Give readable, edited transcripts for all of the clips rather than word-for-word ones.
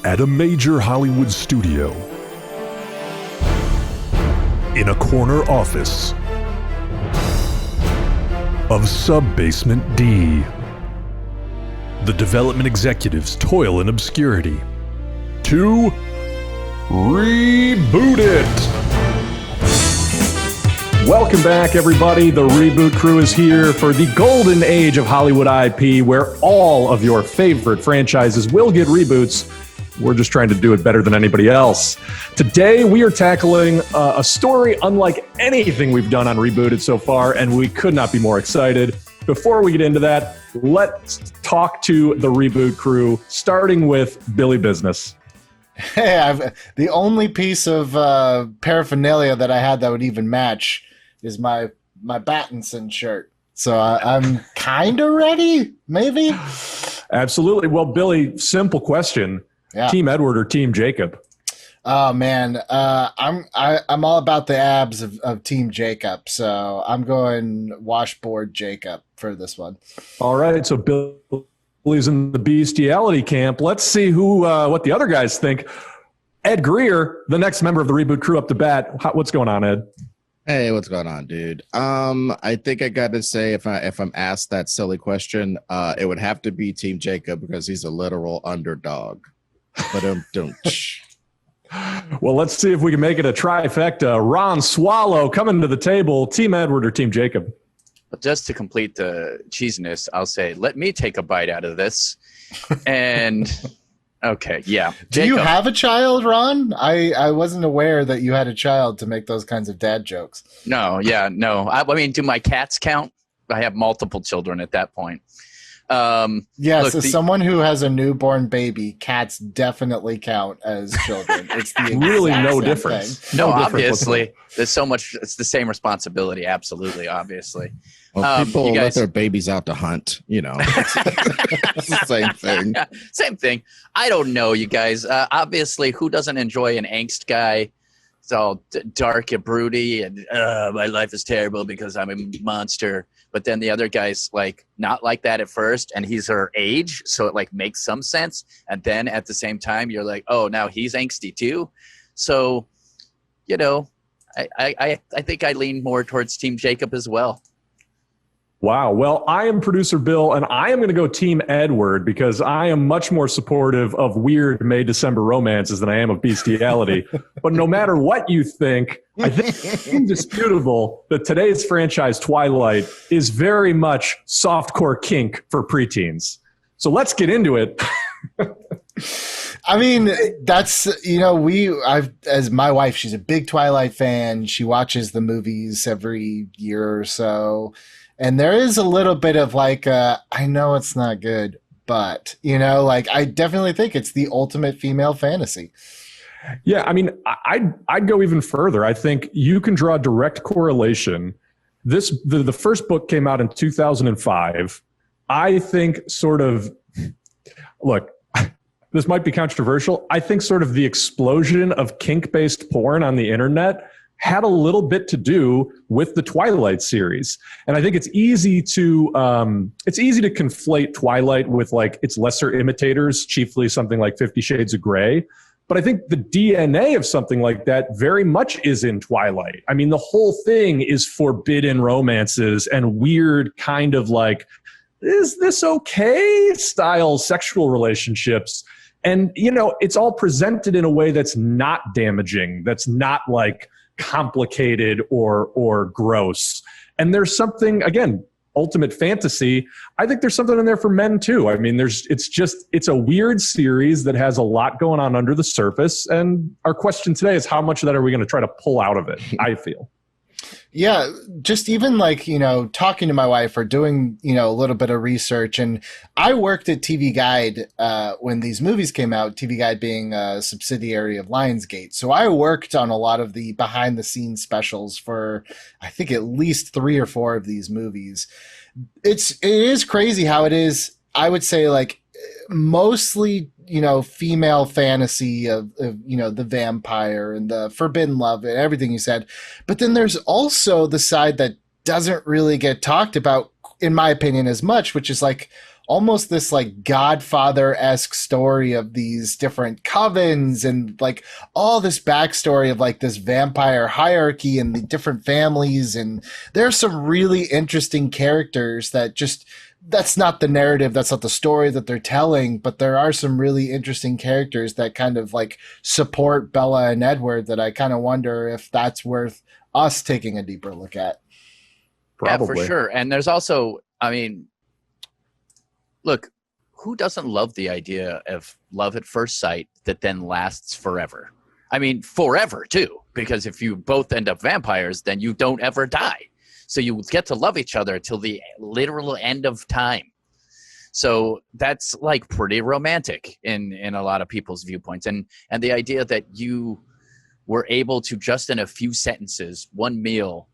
At a major Hollywood studio, in a corner office of Sub-Basement D, the development executives toil in obscurity to reboot it. Welcome back, everybody. The Reboot crew is here for the golden age of Hollywood IP, where all of your favorite franchises will get reboots. We're just trying to do it better than anybody else. Today, we are tackling a story unlike anything we've done on Rebooted so far, and we could not be more excited. Before we get into that, let's talk to the Reboot crew, starting with Billy Business. Hey, the only piece of paraphernalia that I had that would even match is my Pattinson shirt. So I'm kind of ready, maybe? Absolutely. Well, Billy, simple question. Yeah. Team Edward or Team Jacob? Oh, man. I'm all about the abs of Team Jacob. So I'm going washboard Jacob for this one. All right. So Billy's in the bestiality camp. Let's see what the other guys think. Ed Greer, the next member of the Reboot crew, up to bat. What's going on, Ed? Hey, what's going on, dude? I think I got to say, if I'm asked that silly question, it would have to be Team Jacob because he's a literal underdog. But don't. Well, let's see if we can make it a trifecta. Ron Swallow coming to the table. Team Edward or Team Jacob? Just to complete the cheesiness, I'll say, let me take a bite out of this. And okay, yeah. Do you have a child, Ron? I wasn't aware that you had a child to make those kinds of dad jokes. No. I mean, do my cats count? I have multiple children at that point. Yes, look, as someone who has a newborn baby, cats definitely count as children. It's the really no difference. Thing. No, obviously, there's so much. It's the same responsibility. Absolutely, obviously. Well, people let their babies out to hunt. You know, it's the same thing. Same thing. I don't know, you guys. Obviously, who doesn't enjoy an angst guy? It's all dark and broody, and my life is terrible because I'm a monster. But then the other guy's like not like that at first, and he's her age, so it like makes some sense. And then at the same time, you're like, oh, now he's angsty too. So, you know, I think I lean more towards Team Jacob as well. Wow. Well, I am producer Bill, and I am going to go Team Edward because I am much more supportive of weird May-December romances than I am of bestiality. But no matter what you think, I think it's indisputable that today's franchise Twilight is very much softcore kink for preteens. So let's get into it. I mean, that's, as my wife, she's a big Twilight fan. She watches the movies every year or so. And there is a little bit of like, I know it's not good, but, I definitely think it's the ultimate female fantasy. Yeah, I mean, I'd go even further. I think you can draw a direct correlation. The first book came out in 2005. I think look, this might be controversial. I think sort of the explosion of kink-based porn on the internet had a little bit to do with the Twilight series. And I think it's easy to conflate Twilight with like its lesser imitators, chiefly something like 50 Shades of Grey. But I think the DNA of something like that very much is in Twilight. I mean, the whole thing is forbidden romances and weird kind of like, is this okay style sexual relationships. And, it's all presented in a way that's not damaging, that's not like complicated or gross. And there's something, again, ultimate fantasy. I think there's something in there for men too. I mean, it's a weird series that has a lot going on under the surface. And our question today is how much of that are we going to try to pull out of it? I feel. Yeah, just even like, talking to my wife or doing, a little bit of research. And I worked at TV Guide when these movies came out, TV Guide being a subsidiary of Lionsgate. So I worked on a lot of the behind the scenes specials for, I think, at least 3 or 4 of these movies. It is crazy how it is, I would say, like, mostly, female fantasy of the vampire and the forbidden love and everything you said. But then there's also the side that doesn't really get talked about, in my opinion, as much, which is like almost this like Godfather-esque story of these different covens and like all this backstory of like this vampire hierarchy and the different families. And there's some really interesting characters that just, that's not the narrative, that's not the story that they're telling, but there are some really interesting characters that kind of like support Bella and Edward that I kind of wonder if that's worth us taking a deeper look at. Probably. Yeah, for sure. And there's also, I mean, look, who doesn't love the idea of love at first sight that then lasts forever? I mean, forever too, because if you both end up vampires, then you don't ever die. So you get to love each other till the literal end of time. So that's like pretty romantic in a lot of people's viewpoints. And the idea that you were able to just in a few sentences, one meal,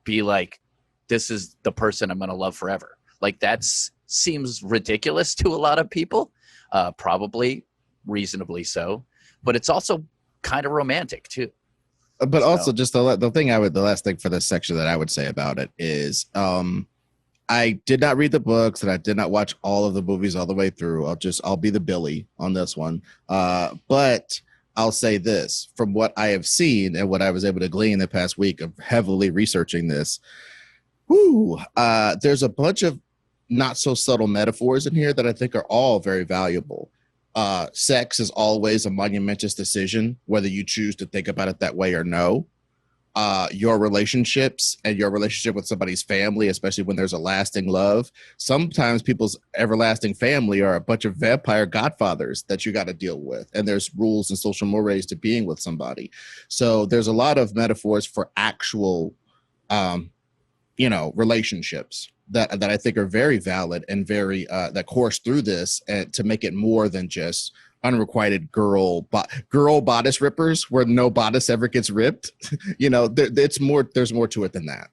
be like, this is the person I'm going to love forever. Like seems ridiculous to a lot of people, probably reasonably so, but it's also kind of romantic too. But also, just the last thing for this section that I would say about it is, I did not read the books and I did not watch all of the movies all the way through. I'll be the Billy on this one. But I'll say this, from what I have seen and what I was able to glean the past week of heavily researching this, there's a bunch of not so subtle metaphors in here that I think are all very valuable. Sex is always a monumentous decision, whether you choose to think about it that way or no. Your relationships and your relationship with somebody's family, especially when there's a lasting love. Sometimes people's everlasting family are a bunch of vampire godfathers that you got to deal with. And there's rules and social mores to being with somebody. So there's a lot of metaphors for actual, relationships that I think are very valid and very that course through this and to make it more than just unrequited girl bodice rippers where no bodice ever gets ripped. There's more to it than that.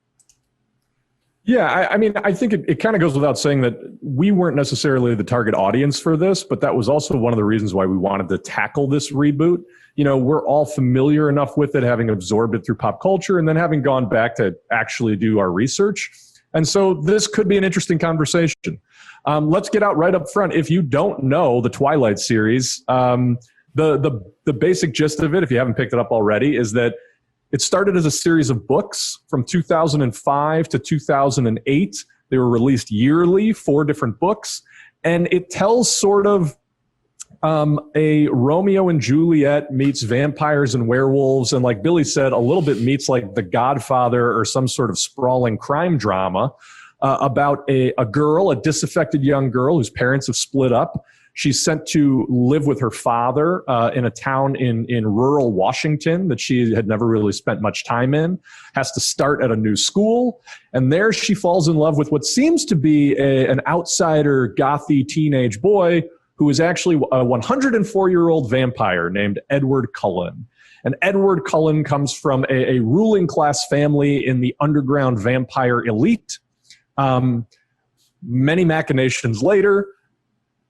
Yeah, I mean, I think it kind of goes without saying that we weren't necessarily the target audience for this, but that was also one of the reasons why we wanted to tackle this reboot. We're all familiar enough with it, having absorbed it through pop culture and then having gone back to actually do our research. And so this could be an interesting conversation. Let's get out right up front. If you don't know the Twilight series, the basic gist of it, if you haven't picked it up already, is that it started as a series of books from 2005 to 2008. They were released yearly, 4 different books. And it tells sort of a Romeo and Juliet meets vampires and werewolves. And like Billy said, a little bit meets like The Godfather or some sort of sprawling crime drama about a girl, a disaffected young girl whose parents have split up. She's sent to live with her father in a town in rural Washington that she had never really spent much time in, has to start at a new school. And there she falls in love with what seems to be an outsider, gothy teenage boy who is actually a 104-year-old vampire named Edward Cullen. And Edward Cullen comes from a ruling class family in the underground vampire elite. Many machinations later,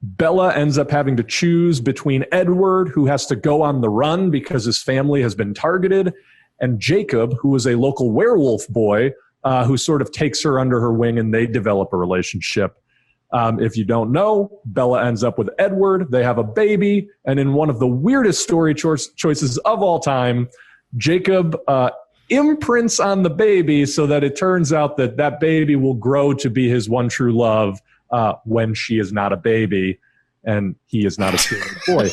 Bella ends up having to choose between Edward, who has to go on the run because his family has been targeted, and Jacob, who is a local werewolf boy who sort of takes her under her wing and they develop a relationship. If you don't know, Bella ends up with Edward. They have a baby. And in one of the weirdest story choices of all time, Jacob imprints on the baby so that it turns out that baby will grow to be his one true love when she is not a baby and he is not a scary boy.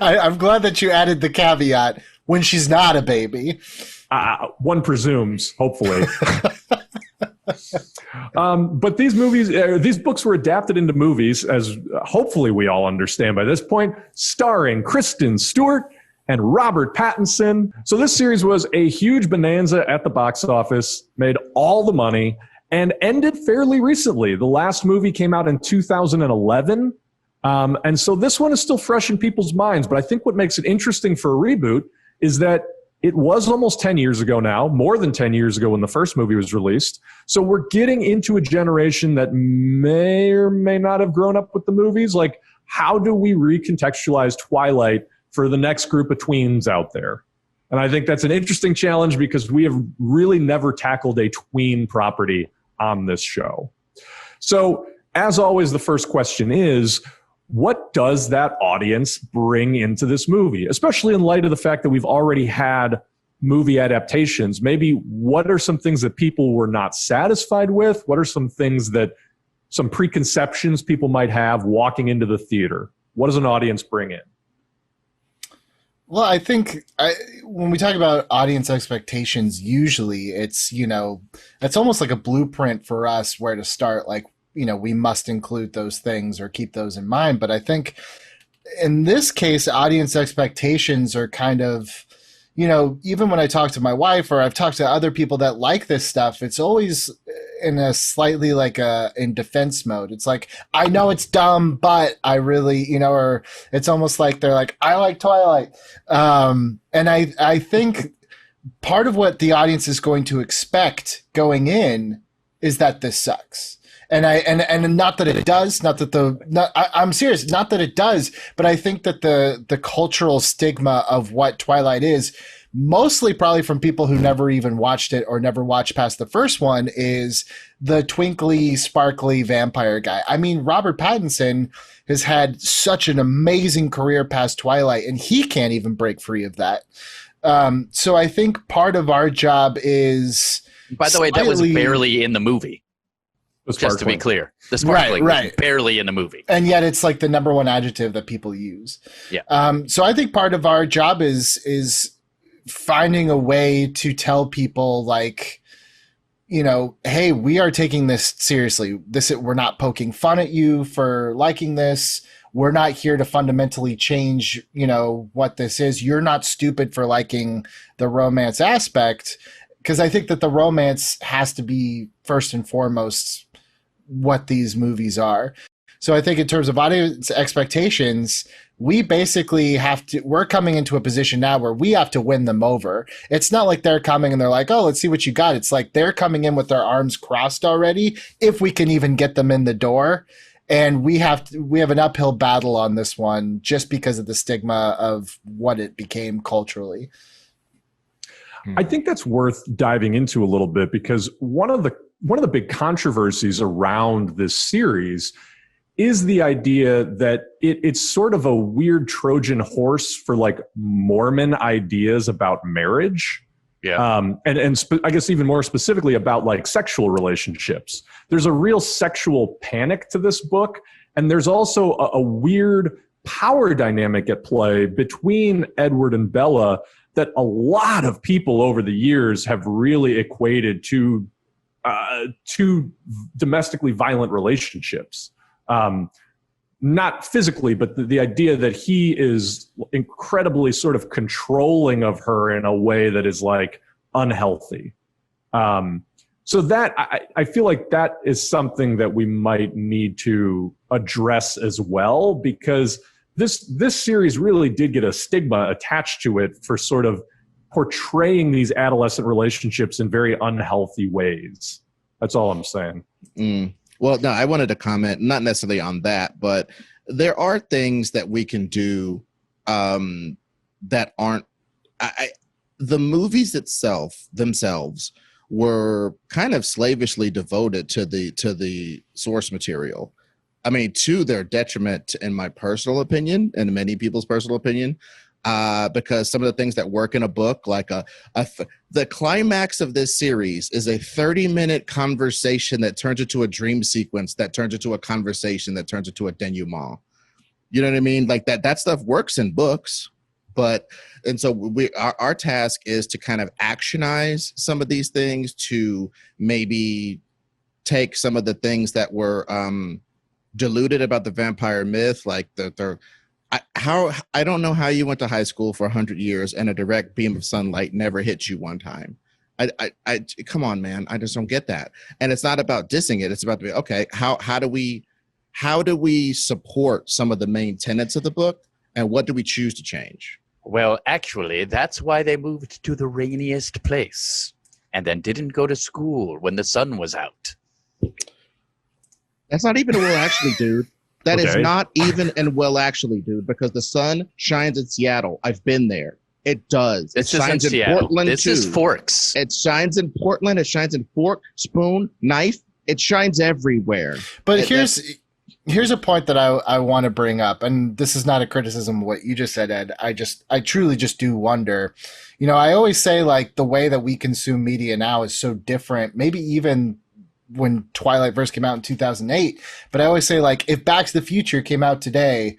I'm glad that you added the caveat, when she's not a baby. One presumes, hopefully. But these books were adapted into movies, as hopefully we all understand by this point, starring Kristen, Stewart, and Robert Pattinson. So this series was a huge bonanza at the box office, made all the money, and ended fairly recently. The last movie came out in 2011. And so this one is still fresh in people's minds. But I think what makes it interesting for a reboot is that it was almost 10 years ago now, more than 10 years ago when the first movie was released. So we're getting into a generation that may or may not have grown up with the movies. Like, how do we recontextualize Twilight for the next group of tweens out there? And I think that's an interesting challenge because we have really never tackled a tween property on this show. So, as always, the first question is, what does that audience bring into this movie? Especially in light of the fact that we've already had movie adaptations. Maybe what are some things that people were not satisfied with? What are some things that, some preconceptions people might have walking into the theater? What does an audience bring in? Well, I think when we talk about audience expectations, usually it's, it's almost like a blueprint for us where to start. Like, we must include those things or keep those in mind. But I think in this case, audience expectations are kind of, even when I talk to my wife or I've talked to other people that like this stuff, it's always in a slightly in defense mode. It's like, I know it's dumb, but I really, or it's almost like they're like, I like Twilight. And I think part of what the audience is going to expect going in is that this sucks. And not that it does, I'm serious, not that it does, but I think that the cultural stigma of what Twilight is, mostly probably from people who never even watched it or never watched past the first one, is the twinkly, sparkly vampire guy. I mean, Robert Pattinson has had such an amazing career past Twilight, and he can't even break free of that. So I think part of our job is... By the way, that was barely in the movie. Just to be clear, the sparkling was barely in the movie, and yet it's like the number one adjective that people use. Yeah. So I think part of our job is finding a way to tell people, like, hey, we are taking this seriously. We're not poking fun at you for liking this. We're not here to fundamentally change, what this is. You're not stupid for liking the romance aspect, because I think that the romance has to be first and foremost what these movies are. So I think in terms of audience expectations, we basically we're coming into a position now where we have to win them over. It's not like they're coming and they're like, oh, let's see what you got. It's like they're coming in with their arms crossed already, if we can even get them in the door. And we have an uphill battle on this one just because of the stigma of what it became culturally. I think that's worth diving into a little bit, because one of the big controversies around this series is the idea that it's sort of a weird Trojan horse for like Mormon ideas about marriage. Yeah. I guess even more specifically about like sexual relationships. There's a real sexual panic to this book. And there's also a weird power dynamic at play between Edward and Bella that a lot of people over the years have really equated to domestically violent relationships. Not physically, but the idea that he is incredibly sort of controlling of her in a way that is like unhealthy. So that I feel like that is something that we might need to address as well, because this series really did get a stigma attached to it for sort of portraying these adolescent relationships in very unhealthy ways. That's all I'm saying. Well, no, I wanted to comment, not necessarily on that, but there are things that we can do that aren't. The movies themselves were kind of slavishly devoted to the source material. I mean, to their detriment, in my personal opinion, and many people's personal opinion, because some of the things that work in a book, like the climax of this series is a 30-minute conversation that turns into a dream sequence, that turns into a conversation, that turns into a denouement. You know what I mean? Like that stuff works in books, and so our task is to kind of actionize some of these things, to maybe take some of the things that were diluted about the vampire myth, like I don't know how you went to high school for 100 years and a direct beam of sunlight never hit you one time. I come on, man. I just don't get that. And it's not about dissing it. It's about okay, how do we support some of the main tenets of the book, and what do we choose to change? Well, actually, that's why they moved to the rainiest place and then didn't go to school when the sun was out. That's not even a well actually, dude. That is not even an well actually, dude, because the sun shines in Seattle. I've been there. It does. It shines in Seattle. Portland this too. Is Forks. It shines in Portland. It shines in fork, spoon, knife, it shines everywhere. But here's a point that I want to bring up, and this is not a criticism of what you just said, Ed. I truly just do wonder. You know, I always say, like, the way that we consume media now is so different, maybe even when Twilight first came out in 2008. But I always say, like, if Back to the Future came out today,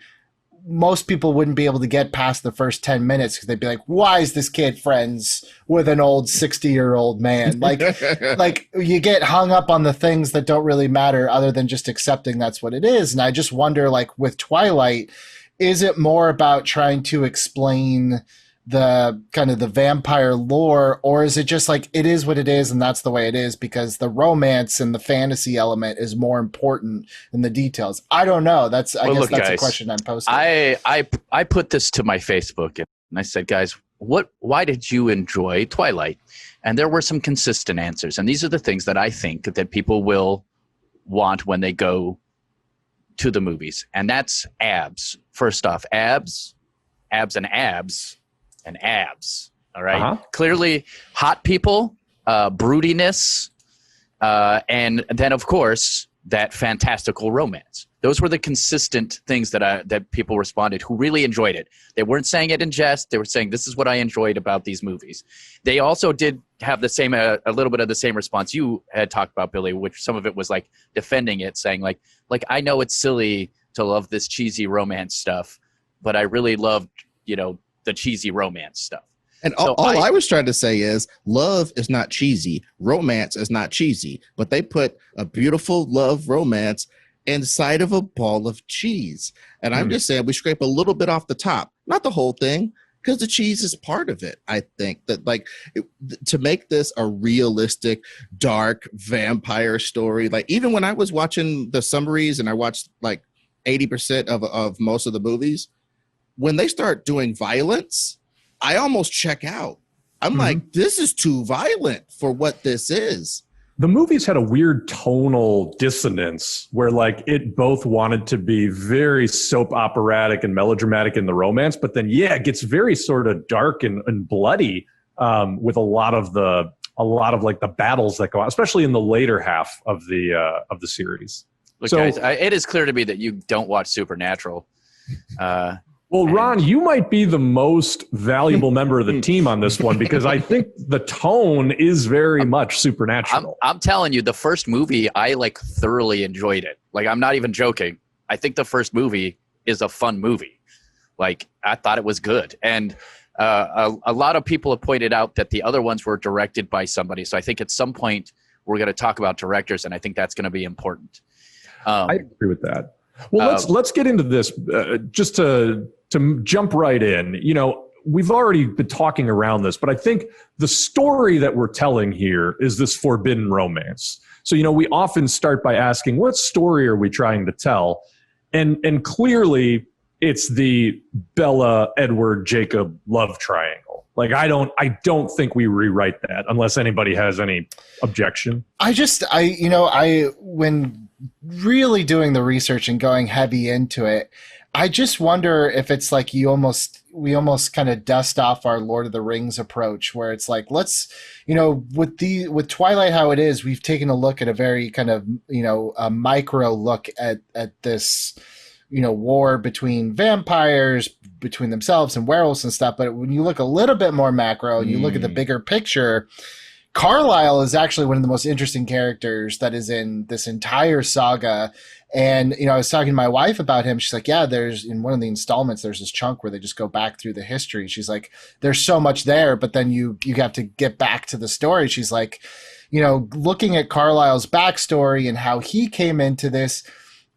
most people wouldn't be able to get past the first 10 minutes because they'd be like, why is this kid friends with an old 60-year-old man? Like, like you get hung up on the things that don't really matter other than just accepting that's what it is. And I just wonder, like, with Twilight, is it more about trying to explain the kind of the vampire lore, or is it just like it is what it is and that's the way it is because the romance and the fantasy element is more important than the details? I don't know. I guess that's guys, a question I'm posting. I put this to my Facebook and I said, guys, why did you enjoy Twilight? And there were some consistent answers, and these are the things that I think that people will want when they go to the movies, and that's abs. First off, abs and abs. And abs, all right? Clearly, hot people, broodiness, and then, of course, that fantastical romance. Those were the consistent things that people responded who really enjoyed it. They weren't saying it in jest. They were saying, this is what I enjoyed about these movies. They also did have the same, a little bit of the same response you had talked about, Billy, which some of it was like defending it, saying like I know it's silly to love this cheesy romance stuff, but I really loved, you know, the cheesy romance stuff. And all I was trying to say is love is not cheesy. Romance is not cheesy. But they put a beautiful love romance inside of a ball of cheese. And I'm just saying we scrape a little bit off the top, not the whole thing, because the cheese is part of it. I think that to make this a realistic, dark vampire story, like even when I was watching the summaries and I watched like 80% of most of the movies, when they start doing violence, I almost check out. I'm like, this is too violent for what this is. The movies had a weird tonal dissonance where like it both wanted to be very soap operatic and melodramatic in the romance, but then it gets very sort of dark and bloody with a lot of like the battles that go on, especially in the later half of the series. Look, guys, it is clear to me that you don't watch Supernatural. Well, Ron, you might be the most valuable member of the team on this one because I think the tone is very much Supernatural. I'm telling you, the first movie, I like thoroughly enjoyed it. Like, I'm not even joking. I think the first movie is a fun movie. Like, I thought it was good. And a lot of people have pointed out that the other ones were directed by somebody. So I think at some point we're going to talk about directors, and I think that's going to be important. I agree with that. Well, let's get into this just to jump right in. You know, we've already been talking around this, but I think the story that we're telling here is this forbidden romance. So, you know, we often start by asking, what story are we trying to tell? And clearly it's the Bella, Edward, Jacob love triangle. Like, I don't think we rewrite that unless anybody has any objection. When really doing the research and going heavy into it, I just wonder if it's like we almost kind of dust off our Lord of the Rings approach, where it's like, let's, you know, with Twilight how it is, we've taken a look at a very kind of, you know, a micro look at this, you know, war between vampires, between themselves and werewolves and stuff. But when you look a little bit more macro and you look at the bigger picture, Carlisle is actually one of the most interesting characters that is in this entire saga. And, you know, I was talking to my wife about him. She's like, yeah, there's in one of the installments, there's this chunk where they just go back through the history. She's like, there's so much there, but then you have to get back to the story. She's like, you know, looking at Carlisle's backstory and how he came into this,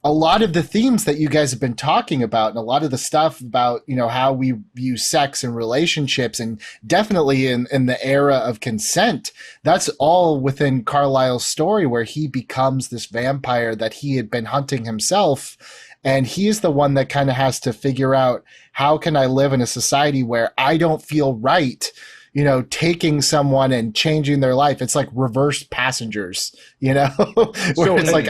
a lot of the themes that you guys have been talking about and a lot of the stuff about, you know, how we view sex and relationships, and definitely in the era of consent, that's all within Carlisle's story, where he becomes this vampire that he had been hunting himself. And he's the one that kind of has to figure out, how can I live in a society where I don't feel right, you know, taking someone and changing their life? It's like reverse Passengers, you know, where it's like,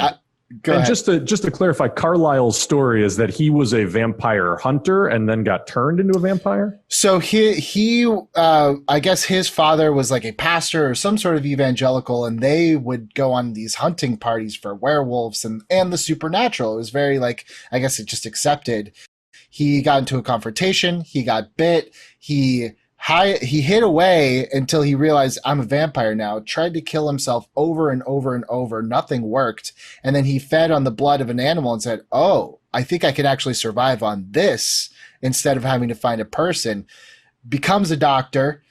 Go And ahead. just to clarify, Carlisle's story is that he was a vampire hunter and then got turned into a vampire. So I guess his father was like a pastor or some sort of evangelical, and they would go on these hunting parties for werewolves and the supernatural. It was very like, I guess it just accepted. He got into a confrontation. He got bit. He hid away until he realized, I'm a vampire now. Tried to kill himself over and over and over. Nothing worked. And then he fed on the blood of an animal and said, oh, I think I can actually survive on this instead of having to find a person. Becomes a doctor,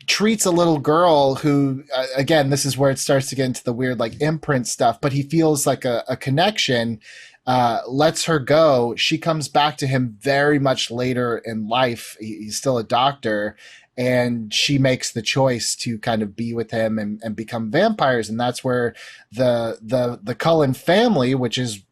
treats a little girl who, again, this is where it starts to get into the weird like imprint stuff, but he feels like a connection, lets her go. She comes back to him very much later in life. He's still a doctor, and she makes the choice to kind of be with him and become vampires. And that's where the Cullen family, which is,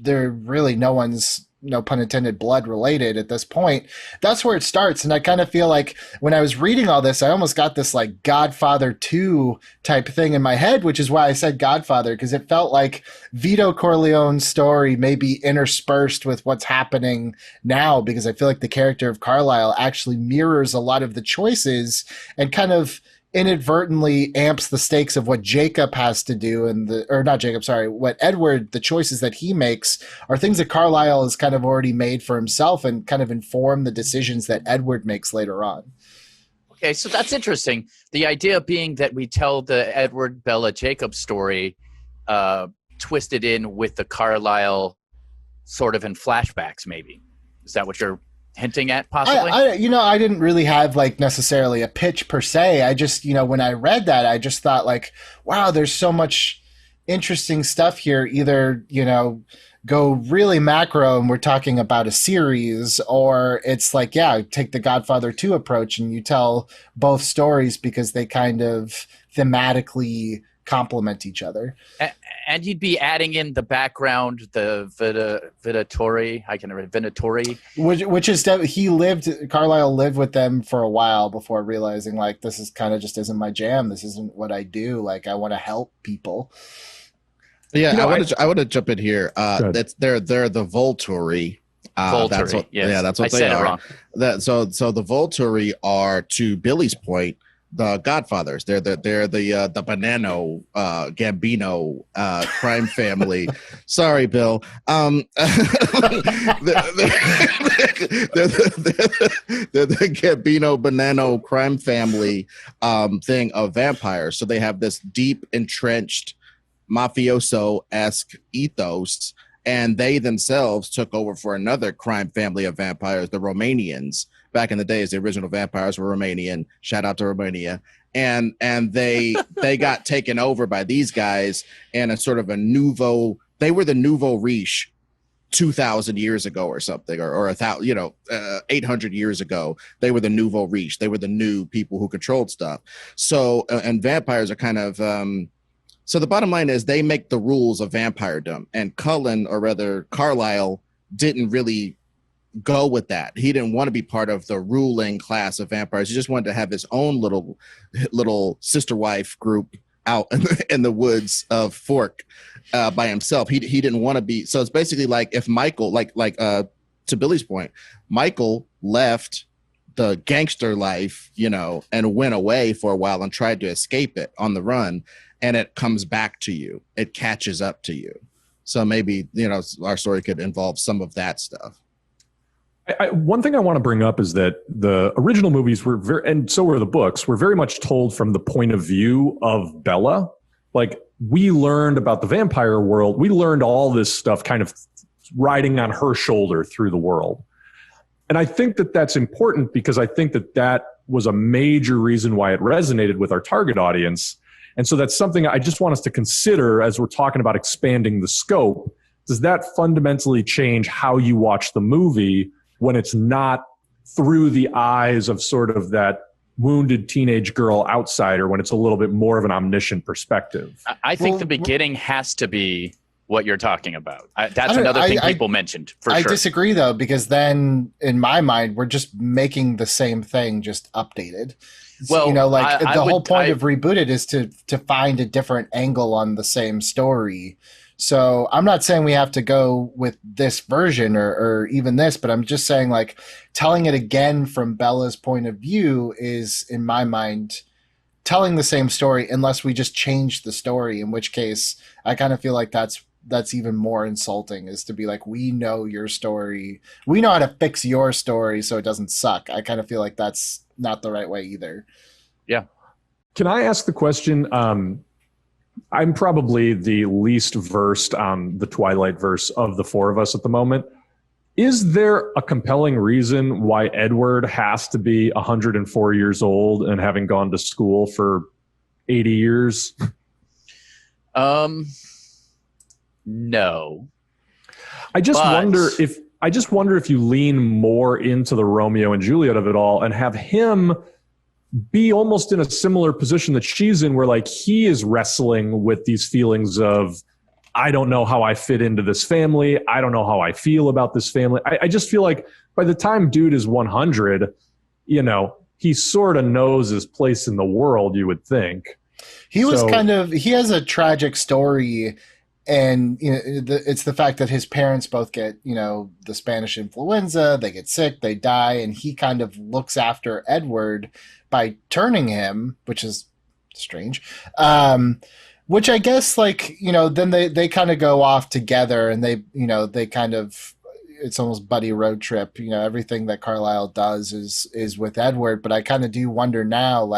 they're really no one's, no pun intended, blood related at this point. That's where it starts. And I kind of feel like when I was reading all this, I almost got this like Godfather 2 type thing in my head, which is why I said Godfather, because it felt like Vito Corleone's story may be interspersed with what's happening now, because I feel like the character of Carlisle actually mirrors a lot of the choices and kind of inadvertently amps the stakes of what Jacob has to do, what Edward, the choices that he makes are things that Carlisle has kind of already made for himself and kind of inform the decisions that Edward makes later on. Okay, so that's interesting. The idea being that we tell the Edward Bella Jacob story twisted in with the Carlisle sort of in flashbacks, maybe. Is that what you're hinting at, possibly? I didn't really have like necessarily a pitch per se. I just, when I read that, I just thought like, wow, there's so much interesting stuff here. Either, go really macro and we're talking about a series, or it's like, yeah, take the Godfather 2 approach and you tell both stories because they kind of thematically complement each other. And you'd be adding in the background, the Venatori, which is Carlisle lived with them for a while before realizing like, this is kind of just isn't my jam. This isn't what I do. Like, I want to help people. Yeah, I want to jump in here. They're the Volturi. That's what they are. Wrong. So the Volturi are, to Billy's point, the Godfathers. They're the Bonanno Gambino crime family. Sorry, Bill. They're the Gambino Bonanno crime family thing of vampires. So they have this deep entrenched mafioso-esque ethos, and they themselves took over for another crime family of vampires, the Romanians. Back in the days, the original vampires were Romanian. Shout out to Romania. And they got taken over by these guys in a sort of they were the nouveau riche 2,000 years ago or something, or 800 years ago. They were the nouveau riche. They were the new people who controlled stuff. So, and vampires are kind of, so the bottom line is they make the rules of vampiredom, and Cullen, or rather Carlisle, didn't really go with that. He didn't want to be part of the ruling class of vampires. He just wanted to have his own little sister wife group out in the woods of Fork by himself. He didn't want to be. So it's basically like if Michael, to Billy's point, Michael left the gangster life, and went away for a while and tried to escape it on the run. And it comes back to you. It catches up to you. So maybe, our story could involve some of that stuff. One thing I want to bring up is that the original movies were and so were the books, were very much told from the point of view of Bella. Like, we learned about the vampire world. We learned all this stuff kind of riding on her shoulder through the world. And I think that that's important because I think that that was a major reason why it resonated with our target audience. And so that's something I just want us to consider as we're talking about expanding the scope. Does that fundamentally change how you watch the movie when it's not through the eyes of sort of that wounded teenage girl outsider, when it's a little bit more of an omniscient perspective? I think the beginning has to be what you're talking about. That's another thing people mentioned, for sure. I disagree, though, because then, in my mind, we're just making the same thing, just updated. Well, the whole point of Rebooted is to find a different angle on the same story. So I'm not saying we have to go with this version or even this, but I'm just saying like telling it again from Bella's point of view is, in my mind, telling the same story unless we just change the story, in which case I kind of feel like that's even more insulting, is to be like, we know your story. We know how to fix your story so it doesn't suck. I kind of feel like that's not the right way either. Yeah. Can I ask the question? I'm probably the least versed on the Twilight verse of the four of us at the moment. Is there a compelling reason why Edward has to be 104 years old and having gone to school for 80 years? No. I just wonder if you lean more into the Romeo and Juliet of it all and have him be almost in a similar position that she's in, where like he is wrestling with these feelings of, I don't know how I fit into this family. I don't know how I feel about this family. I just feel like by the time dude is 100, he sort of knows his place in the world, you would think. He has a tragic story, and it's the fact that his parents both get, the Spanish influenza, they get sick, they die, and he kind of looks after Edward by turning him, which is strange. Which I guess, then they kind of go off together, and they kind of, it's almost buddy road trip. Everything that Carlisle does is with Edward. But I kind of do wonder now,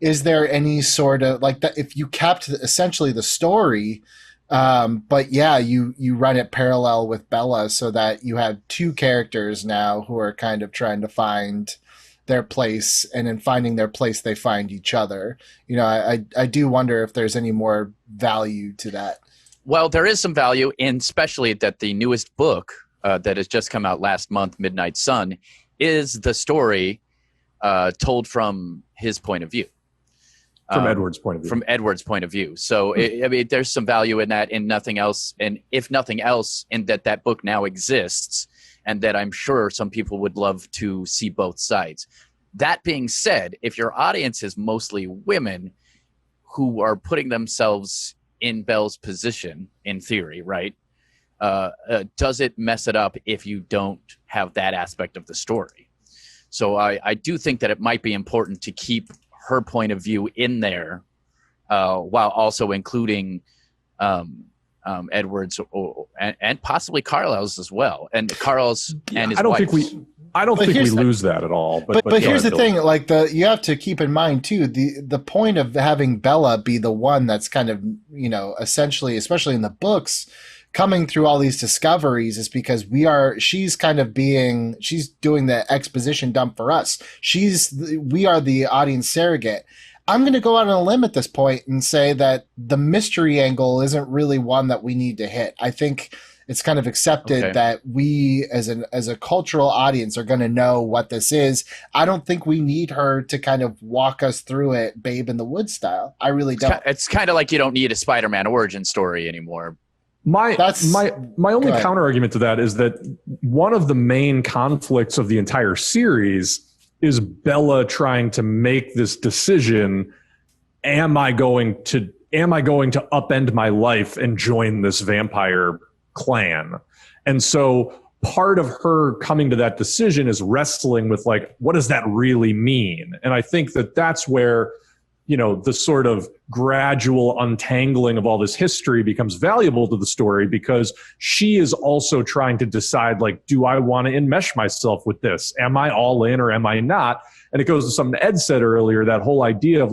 is there any sort of that if you kept essentially the story, but yeah, you run it parallel with Bella, so that you have two characters now who are kind of trying to find their place, and in finding their place they find each other. I do wonder if there's any more value to that. Well, there is some value, and especially that the newest book that has just come out last month, Midnight Sun, is the story told from his point of view. From Edward's point of view. From Edward's point of view. So, there's some value in that, and nothing else. And if nothing else, in that book now exists, and that I'm sure some people would love to see both sides. That being said, if your audience is mostly women who are putting themselves in Belle's position, in theory, right? Does it mess it up if you don't have that aspect of the story? So I do think that it might be important to keep her point of view in there, while also including Edward's and possibly Carlisle's as well, and Carl's and his wife. I don't think we lose that at all. But here's the thing: you have to keep in mind too, the point of having Bella be the one that's kind of essentially, especially in the books, coming through all these discoveries, is because she's doing the exposition dump for us. We are the audience surrogate. I'm going to go out on a limb at this point and say that the mystery angle isn't really one that we need to hit. I think it's kind of accepted that we as a cultural audience are going to know what this is. I don't think we need her to kind of walk us through it, Babe in the Woods style. I really don't. It's kind of like you don't need a Spider-Man origin story anymore. My only counter argument to that is that one of the main conflicts of the entire series is Bella trying to make this decision. Am I going to upend my life and join this vampire clan? And so part of her coming to that decision is wrestling with what does that really mean? And I think that that's where, the sort of gradual untangling of all this history becomes valuable to the story, because she is also trying to decide, do I want to enmesh myself with this? Am I all in or am I not? And it goes to something Ed said earlier, that whole idea of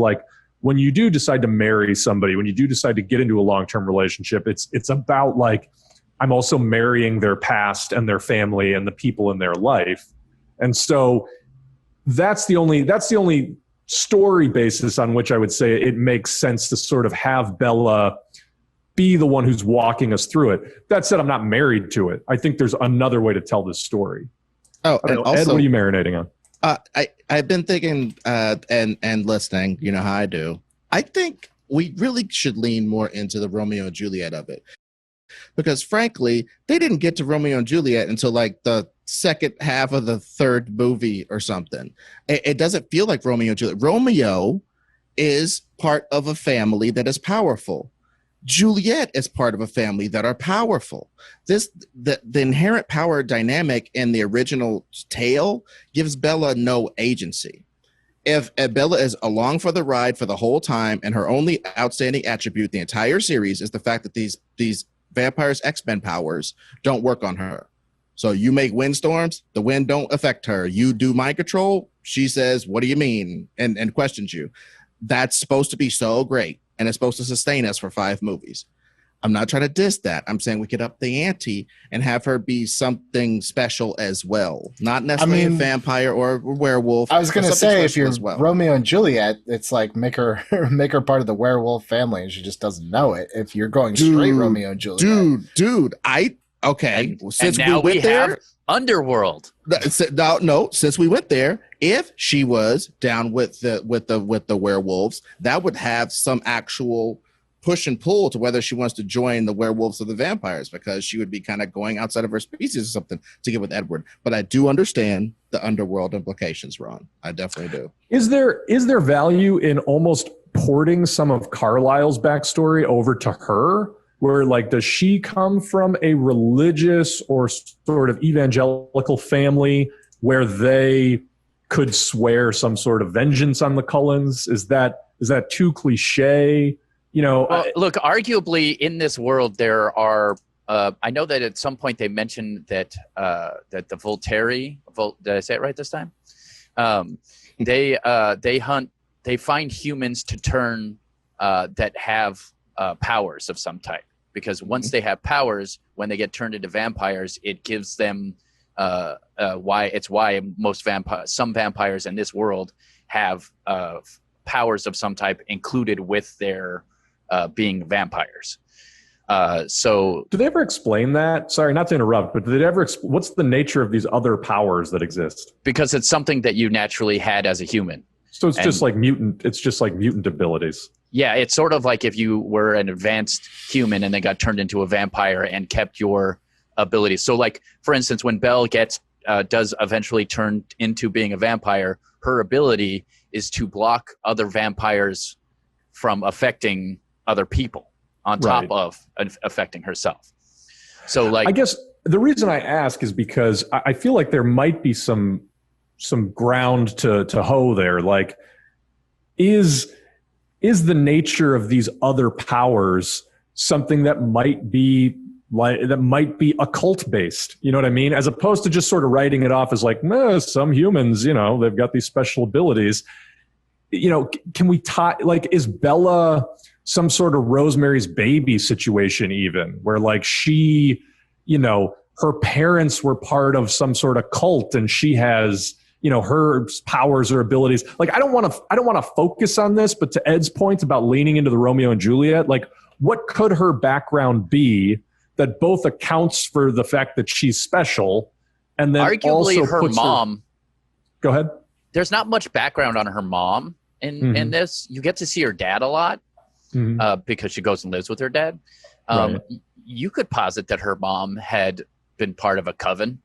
when you do decide to marry somebody, when you do decide to get into a long-term relationship, it's about I'm also marrying their past and their family and the people in their life. And so that's the only story basis on which I would say it makes sense to sort of have Bella be the one who's walking us through it. That said, I'm not married to it. I think there's another way to tell this story. Oh, and also, Ed, what are you marinating on? I've been thinking and listening, how I do. I think we really should lean more into the Romeo and Juliet of it. Because frankly, they didn't get to Romeo and Juliet until the second half of the third movie or something. It doesn't feel like Romeo and Juliet. Romeo is part of a family that is powerful. Juliet is part of a family that are powerful. The inherent power dynamic in the original tale gives Bella no agency. If Bella is along for the ride for the whole time, and her only outstanding attribute the entire series is the fact that these vampires' X-Men powers don't work on her. So you make windstorms, the wind don't affect her. You do mind control, she says, "What do you mean?" and questions you. That's supposed to be so great, and it's supposed to sustain us for 5 movies. I'm not trying to diss that. I'm saying we could up the ante and have her be something special as well. Not necessarily a vampire or a werewolf. I was going to say, if you're Romeo and Juliet, it's like make her part of the werewolf family, and she just doesn't know it. If you're going straight Romeo and Juliet, since now we have Underworld. No, since we went there, if she was down with the werewolves, that would have some actual push and pull to whether she wants to join the werewolves or the vampires, because she would be kind of going outside of her species or something to get with Edward. But I do understand the underworld implications, Ron. I definitely do. Is there value in almost porting some of Carlisle's backstory over to her? Where, like, does she come from a religious or sort of evangelical family where they could swear some sort of vengeance on the Cullens? Is that too cliche? Look, arguably in this world there are. I know that at some point they mentioned that the Volteri. Did I say it right this time? They find humans to turn that have powers of some type, because once they have powers, when they get turned into vampires, it gives them why some vampires in this world have powers of some type included with their being vampires. So do they ever explain that? Sorry, not to interrupt, but do they ever what's the nature of these other powers that exist? Because it's something that you naturally had as a human. So it's just like mutant abilities. Yeah, it's sort of like if you were an advanced human and then got turned into a vampire and kept your abilities. So, like, for instance, when Belle does eventually turn into being a vampire, her ability is to block other vampires from affecting other people on top of affecting herself. So, like, I guess the reason I ask is because I feel like there might be some ground to hoe there. Like, is the nature of these other powers something that might be occult based? You know what I mean? As opposed to just sort of writing it off as like, some humans, they've got these special abilities. Can we tie, like, is Bella some sort of Rosemary's Baby situation, even where, like, she, her parents were part of some sort of cult and she has, her powers or abilities. Like, I don't want to focus on this, but to Ed's point about leaning into the Romeo and Juliet, like, what could her background be that both accounts for the fact that she's special, and then arguably also her mom. Go ahead. There's not much background on her mom in this. You get to see her dad a lot because she goes and lives with her dad. Right. You could posit that her mom had been part of a coven.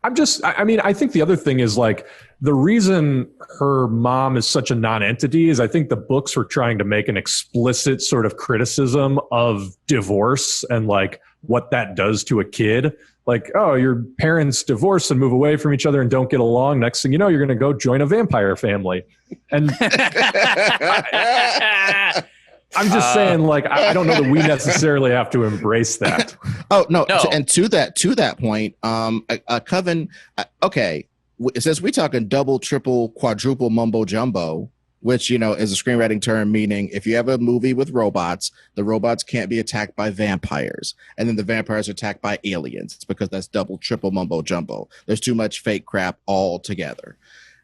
I think the other thing is, like, the reason her mom is such a non-entity is I think the books were trying to make an explicit sort of criticism of divorce and, like, what that does to a kid. Like, oh, your parents divorce and move away from each other and don't get along. Next thing you know, you're going to go join a vampire family. And I'm just saying, like, I don't know that we necessarily have to embrace that. Oh, no. And to that point, a coven, okay, since we're talking double, triple, quadruple mumbo jumbo, which, is a screenwriting term meaning if you have a movie with robots, the robots can't be attacked by vampires, and then the vampires are attacked by aliens. It's because that's double, triple mumbo jumbo. There's too much fake crap all together.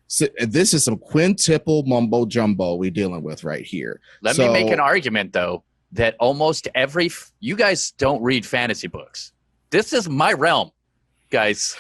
So this is some quintuple mumbo jumbo we're dealing with right here. Let me make an argument, though, that almost you guys don't read fantasy books. This is my realm, guys.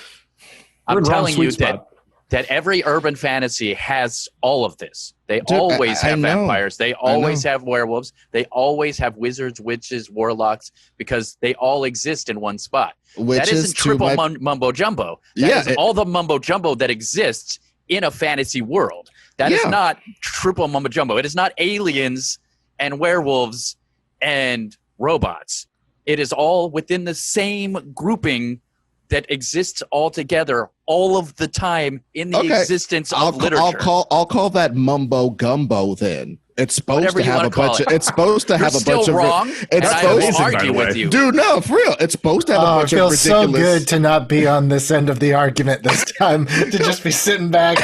I'm telling you that every urban fantasy has all of this. They always have vampires. They always have werewolves. They always have wizards, witches, warlocks, because they all exist in one spot. That isn't triple mumbo jumbo. That is all the mumbo jumbo that exists in a fantasy world. That is not triple mumbo jumbo. It is not aliens and werewolves and robots. It is all within the same grouping that exists all together all of the time in the existence of literature. I'll call that mumbo gumbo then. It's supposed Whatever to have a bunch of. It's supposed to have a bunch of. You're still wrong. It's supposed to argue with you, dude. No, for real. It's supposed to have a bunch of ridiculous. It feels so good to not be on this end of the argument this time. To just be sitting back.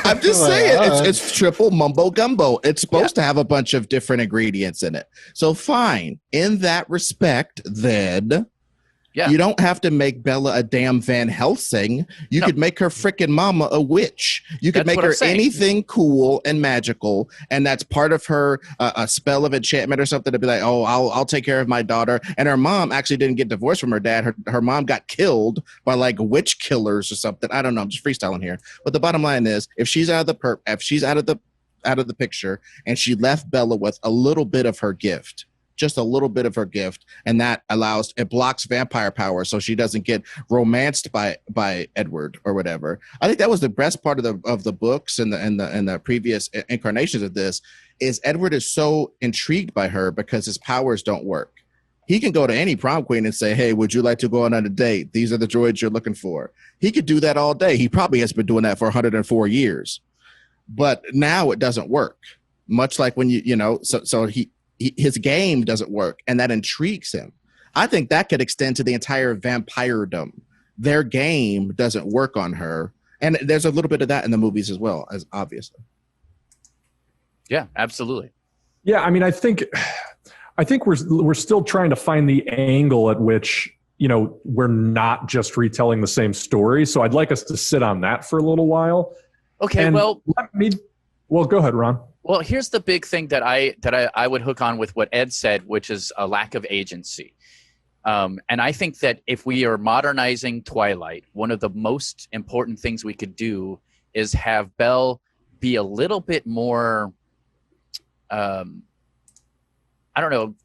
I'm just saying, it's triple mumbo gumbo. It's supposed to have a bunch of different ingredients in it. So fine, in that respect, then. Yeah. You don't have to make Bella a damn Van Helsing. You could make her freaking mama a witch. You could make her anything cool and magical, and that's part of her a spell of enchantment or something to be like, oh, I'll take care of my daughter. And her mom actually didn't get divorced from her dad. Her mom got killed by like witch killers or something. I don't know. I'm just freestyling here. But the bottom line is, if she's out of the picture, and she left Bella with a little bit of her gift. Just a little bit of her gift, and that blocks vampire power, so she doesn't get romanced by Edward or whatever. I think that was the best part of the books and the previous incarnations of this is Edward is so intrigued by her because his powers don't work. He can go to any prom queen and say, "Hey, would you like to go on a date? These are the droids you're looking for." He could do that all day. He probably has been doing that for 104 years, but now it doesn't work. Much like when his game doesn't work, and that intrigues him. I think that could extend to the entire vampiredom. Their game doesn't work on her, and there's a little bit of that in the movies as well, as obviously. Yeah, absolutely. Yeah, I mean, I think we're still trying to find the angle at which we're not just retelling the same story. So I'd like us to sit on that for a little while. Okay, and go ahead, Ron. Well, here's the big thing that I would hook on with what Ed said, which is a lack of agency. And I think that if we are modernizing Twilight, one of the most important things we could do is have Belle be a little bit more,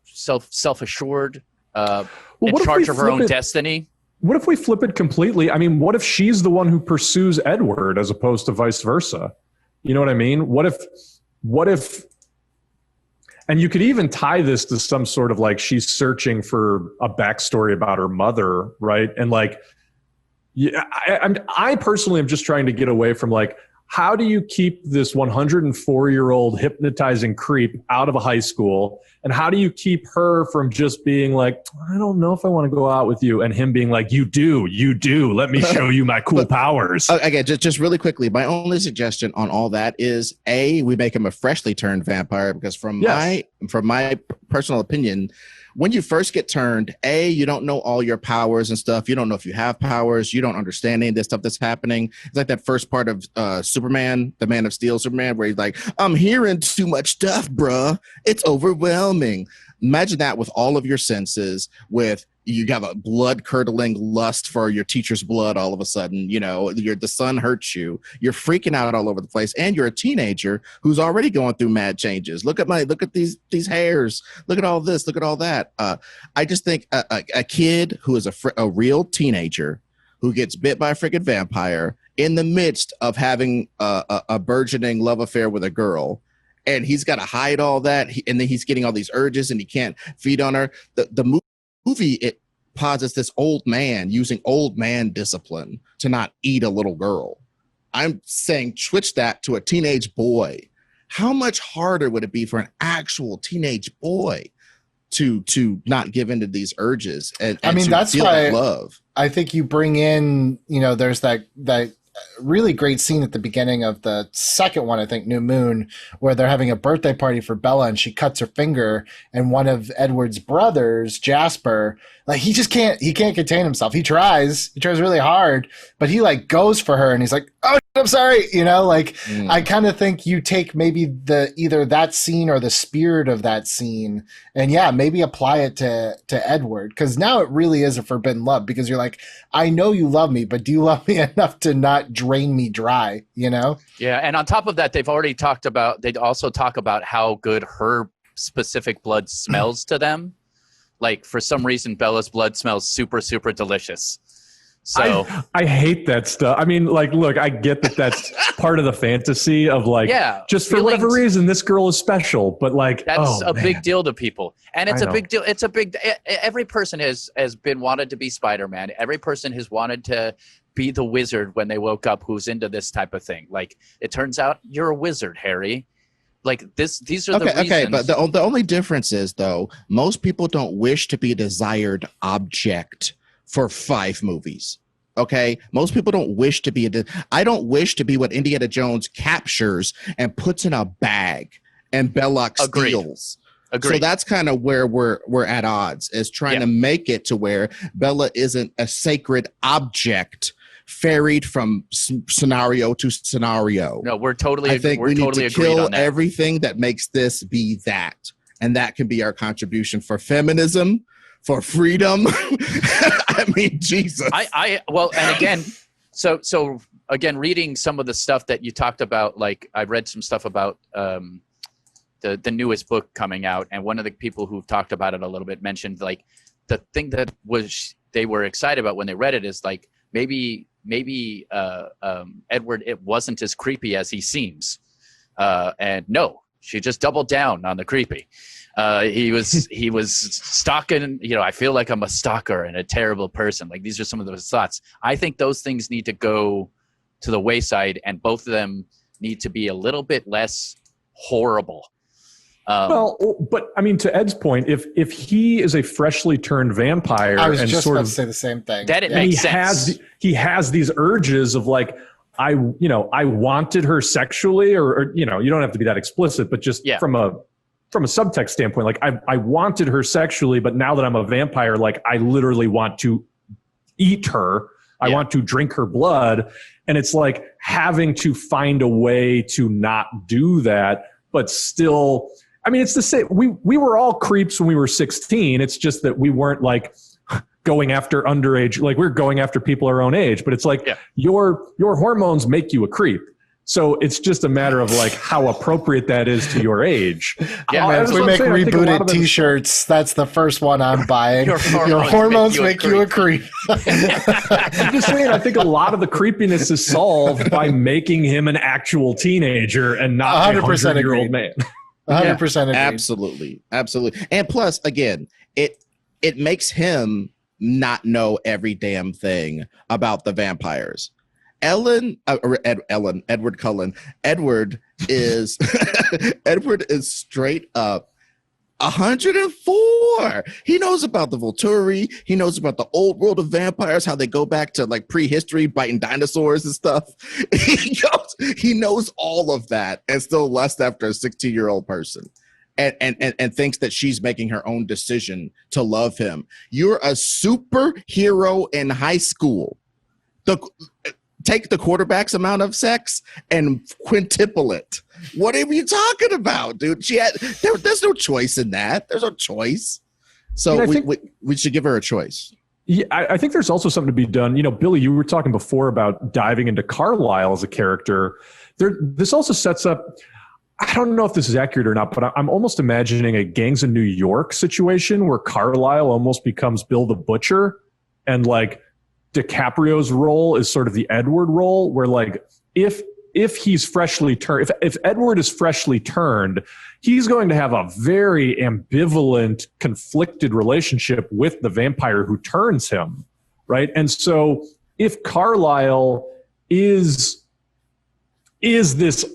self-assured, in charge of her own destiny. What if we flip it completely? I mean, what if she's the one who pursues Edward as opposed to vice versa? You know what I mean? What if, and you could even tie this to some sort of like she's searching for a backstory about her mother, right? And like, yeah, I personally am just trying to get away from like, how do you keep this 104-year-old hypnotizing creep out of a high school? And how do you keep her from just being like, I don't know if I want to go out with you, and him being like, you do. Let me show you my cool powers. Again, just really quickly, my only suggestion on all that is we make him a freshly turned vampire, because from my personal opinion, when you first get turned, you don't know all your powers and stuff. You don't know if you have powers. You don't understand any of this stuff that's happening. It's like that first part of Superman, the Man of Steel Superman, where he's like, I'm hearing too much stuff, bruh. It's overwhelming. Imagine that with all of your senses, with you have a blood-curdling lust for your teacher's blood all of a sudden. The sun hurts you. You're freaking out all over the place, and you're a teenager who's already going through mad changes. Look at these hairs. Look at all this. Look at all that. I just think a kid who is a real teenager who gets bit by a freaking vampire in the midst of having a burgeoning love affair with a girl, and he's got to hide all that, and then he's getting all these urges, and he can't feed on her. The movie, it posits this old man using old man discipline to not eat a little girl. I'm saying switch that to a teenage boy. How much harder would it be for an actual teenage boy to not give into these urges and that's feel why love? I think you bring in, there's that really great scene at the beginning of the second one, I think, New Moon, where they're having a birthday party for Bella and she cuts her finger, and one of Edward's brothers, Jasper, like he can't contain himself. He tries really hard, but he like goes for her and he's like, oh, I'm sorry. I kind of think you take maybe either that scene or the spirit of that scene and maybe apply it to Edward. Because now it really is a forbidden love, because you're like, I know you love me, but do you love me enough to not drain me dry, Yeah. And on top of that, they'd also talk about how good her specific blood smells to them. Like for some reason, Bella's blood smells super, super delicious. So I hate that stuff. I mean, like, look, I get that that's part of the fantasy of like, just for whatever reason, this girl is special. But like, that's a big deal to people, and it's a big deal. It's a big. Every person has been wanted to be Spider-Man. Every person has wanted to be the wizard when they woke up. Who's into this type of thing? Like, it turns out you're a wizard, Harry. Like this. These are the reasons. Okay, but the only difference is though, most people don't wish to be a desired object for 5 movies. Okay, most people don't wish to be I don't wish to be what Indiana Jones captures and puts in a bag and Belloc steals. Agreed. So that's kind of where we're at odds, is trying to make it to where Bella isn't a sacred object ferried from scenario to scenario. No, we're totally. I think we totally need to kill on that. everything that makes this be that, and that can be our contribution for feminism, for freedom. I mean, Jesus. Well, and again, so again, reading some of the stuff that you talked about, like I read some stuff about the newest book coming out, and one of the people who talked about it a little bit mentioned like the thing that they were excited about when they read it is like maybe Edward, it wasn't as creepy as he seems, and no, she just doubled down on the creepy. He was stalking, I feel like I'm a stalker and a terrible person. Like, these are some of those thoughts. I think those things need to go to the wayside, and both of them need to be a little bit less horrible. Well, but I mean, to Ed's point, if he is a freshly turned vampire, I was and just sort about of to say the same thing. That it makes sense. He has these urges of like, I wanted her sexually, or you don't have to be that explicit, but just from a subtext standpoint, like I wanted her sexually, but now that I'm a vampire, like I literally want to eat her. I want to drink her blood. And it's like having to find a way to not do that, but still, I mean, it's the same. We were all creeps when we were 16. It's just that we weren't like going after underage, like we're going after people our own age, but it's like your hormones make you a creep. So it's just a matter of like how appropriate that is to your age. If we make rebooted T-shirts, that's the first one I'm buying. Your hormones make you a creep. I'm just saying, I think a lot of the creepiness is solved by making him an actual teenager and not 100% a 100-year-old man. 100% agreed. Absolutely. And plus, again, it makes him not know every damn thing about the vampires. Edward Cullen. Edward is Edward is straight up 104. He knows about the Volturi. He knows about the old world of vampires, how they go back to like prehistory, biting dinosaurs and stuff. He knows all of that and still lusts after a 16-year-old person. And thinks that she's making her own decision to love him. You're a superhero in high school. Take the quarterback's amount of sex and quintuple it. What are you talking about, dude? There's no choice in that. There's no choice. So we should give her a choice. Yeah, I think there's also something to be done. Billy, you were talking before about diving into Carlisle as a character. This also sets up, I don't know if this is accurate or not, but I'm almost imagining a Gangs of New York situation where Carlisle almost becomes Bill the Butcher, and like DiCaprio's role is sort of the Edward role, where like if he's freshly turned, if Edward is freshly turned, he's going to have a very ambivalent, conflicted relationship with the vampire who turns him, right? And so if Carlisle is this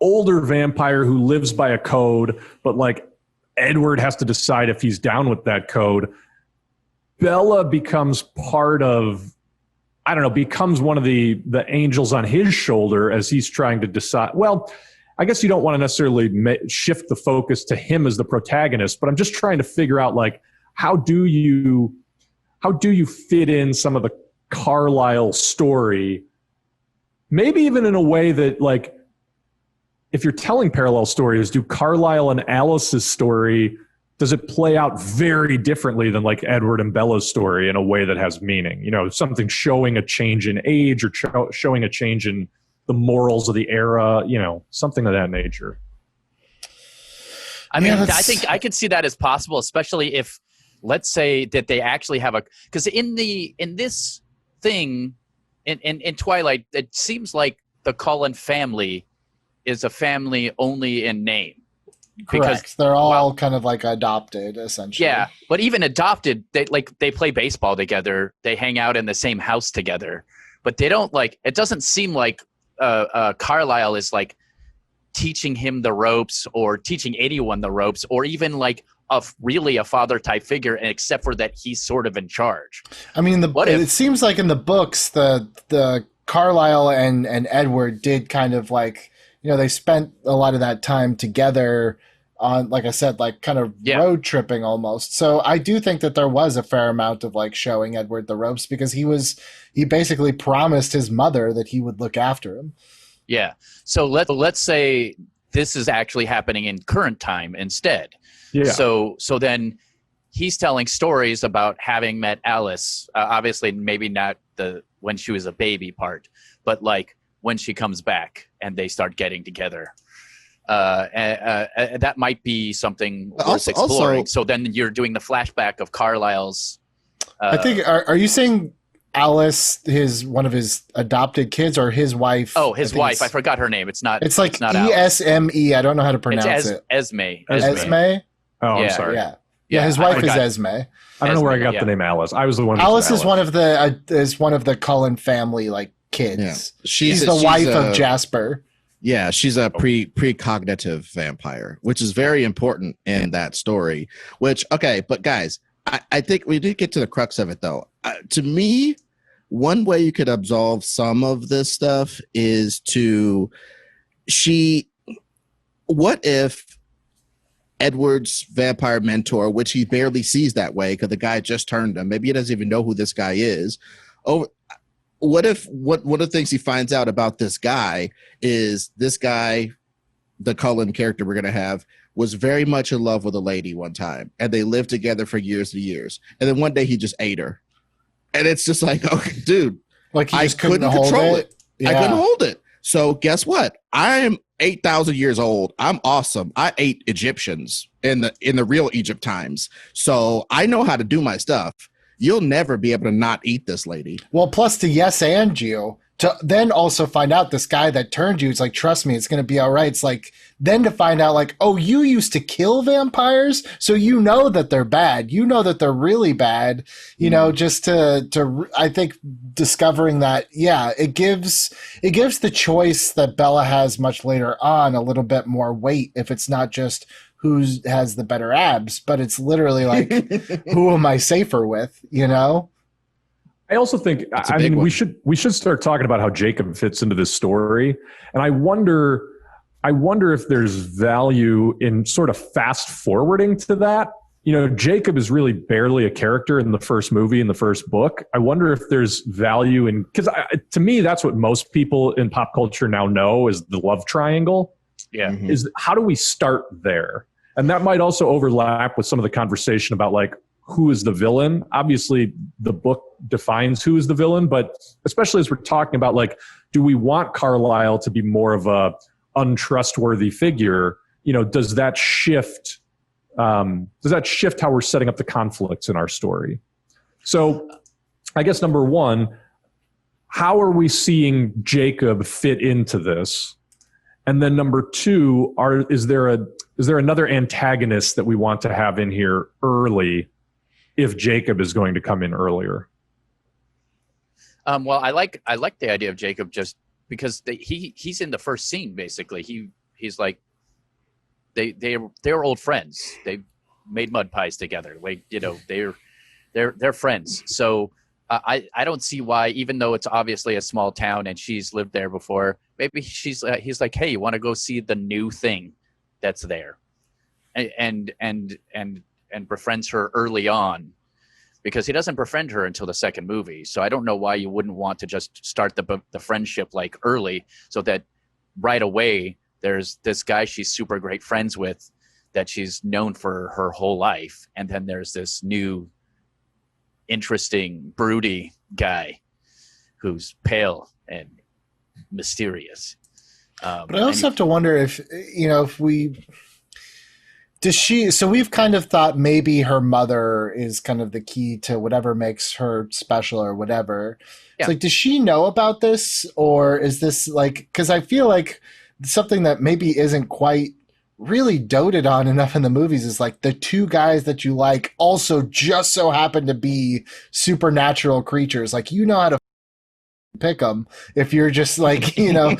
older vampire who lives by a code, but like Edward has to decide if he's down with that code, Bella becomes part of, becomes one of the angels on his shoulder as he's trying to decide. Well, I guess you don't want to necessarily shift the focus to him as the protagonist, but I'm just trying to figure out like, how do you fit in some of the Carlisle story? Maybe even in a way that like, if you're telling parallel stories, do Carlisle and Alice's story, does it play out very differently than like Edward and Bella's story in a way that has meaning? Something showing a change in age or showing a change in the morals of the era, something of that nature. I mean, I think I could see that as possible, especially if, let's say that they actually have because in this thing, in Twilight, it seems like the Cullen family is a family only in name. Correct. Because they're all kind of like adopted, essentially. Yeah, but even adopted, they play baseball together. They hang out in the same house together, but they don't like. It doesn't seem like Carlisle is like teaching him the ropes or teaching anyone the ropes, or even like really a father type figure, except for that he's sort of in charge. I mean, it seems like in the books, the Carlisle and Edward did kind of like, they spent a lot of that time together on, like I said, like kind of road tripping almost. So I do think that there was a fair amount of like showing Edward the ropes, because he basically promised his mother that he would look after him. Yeah. So let's say this is actually happening in current time instead. Yeah. So then he's telling stories about having met Alice. Obviously, maybe not when she was a baby part, but like when she comes back and they start getting together. That might be something worth exploring. So then you're doing the flashback of Carlisle's. I think. Are you saying Alice, one of his adopted kids, or his wife? Oh, his wife. I forgot her name. It's not Esme. I don't know how to pronounce it. Esme. Esme. Oh, I'm sorry. Yeah. His wife is Esme. I don't know where I got the name Alice. I was the one. Alice is one of the Cullen family like kids. Yeah. She's the wife of Jasper. Yeah, she's a precognitive vampire, which is very important in that story. But guys, I think we did get to the crux of it, though. To me, one way you could absolve some of this stuff is what if Edward's vampire mentor, which he barely sees that way because the guy just turned him, maybe he doesn't even know who this guy is. What if one of the things he finds out about this guy is this guy, the Cullen character we're going to have, was very much in love with a lady one time, and they lived together for years and years. And then one day he just ate her. And it's just like, oh, dude, like I couldn't control it. Yeah. I couldn't hold it. So guess what? I am 8,000 years old. I'm awesome. I ate Egyptians in the real Egypt times. So I know how to do my stuff. You'll never be able to not eat this lady. Well, plus to yes and you, to then also find out this guy that turned you, it's like, trust me, it's going to be all right. It's like, then to find out like, oh, you used to kill vampires, so you know that they're bad. You know that they're really bad. Just to I think discovering that, it gives the choice that Bella has much later on a little bit more weight if it's not just who has the better abs, but it's literally like, who am I safer with, I also think, we should start talking about how Jacob fits into this story. And I wonder if there's value in sort of fast forwarding to that. Jacob is really barely a character in the first movie, in the first book. I wonder if there's value in, because to me, that's what most people in pop culture now know is the love triangle. Yeah. Is how do we start there? And that might also overlap with some of the conversation about like, who is the villain? Obviously, the book defines who is the villain, but especially as we're talking about like, do we want Carlisle to be more of a untrustworthy figure? Does that shift how we're setting up the conflicts in our story? So I guess number one, how are we seeing Jacob fit into this? And then number two, is there another antagonist that we want to have in here early if Jacob is going to come in earlier? Well, I like the idea of Jacob just because he's in the first scene basically. He's like they're old friends. They made mud pies together. Like they're friends. So I don't see why, even though it's obviously a small town and she's lived there before, maybe he's like, hey, you want to go see the new thing that's there, and befriends her early on, because he doesn't befriend her until the second movie. So I don't know why you wouldn't want to just start the friendship like early, so that right away there's this guy she's super great friends with that she's known for her whole life, and then there's this new interesting broody guy who's pale and mysterious. But I also have to wonder if Does she? So we've kind of thought maybe her mother is kind of the key to whatever makes her special or whatever. Yeah. It's like, does she know about this, or is this like? Because I feel like something that maybe isn't quite really doted on enough in the movies is like the two guys that you like also just so happen to be supernatural creatures. Like, you know how to pick them if you're just like, you know,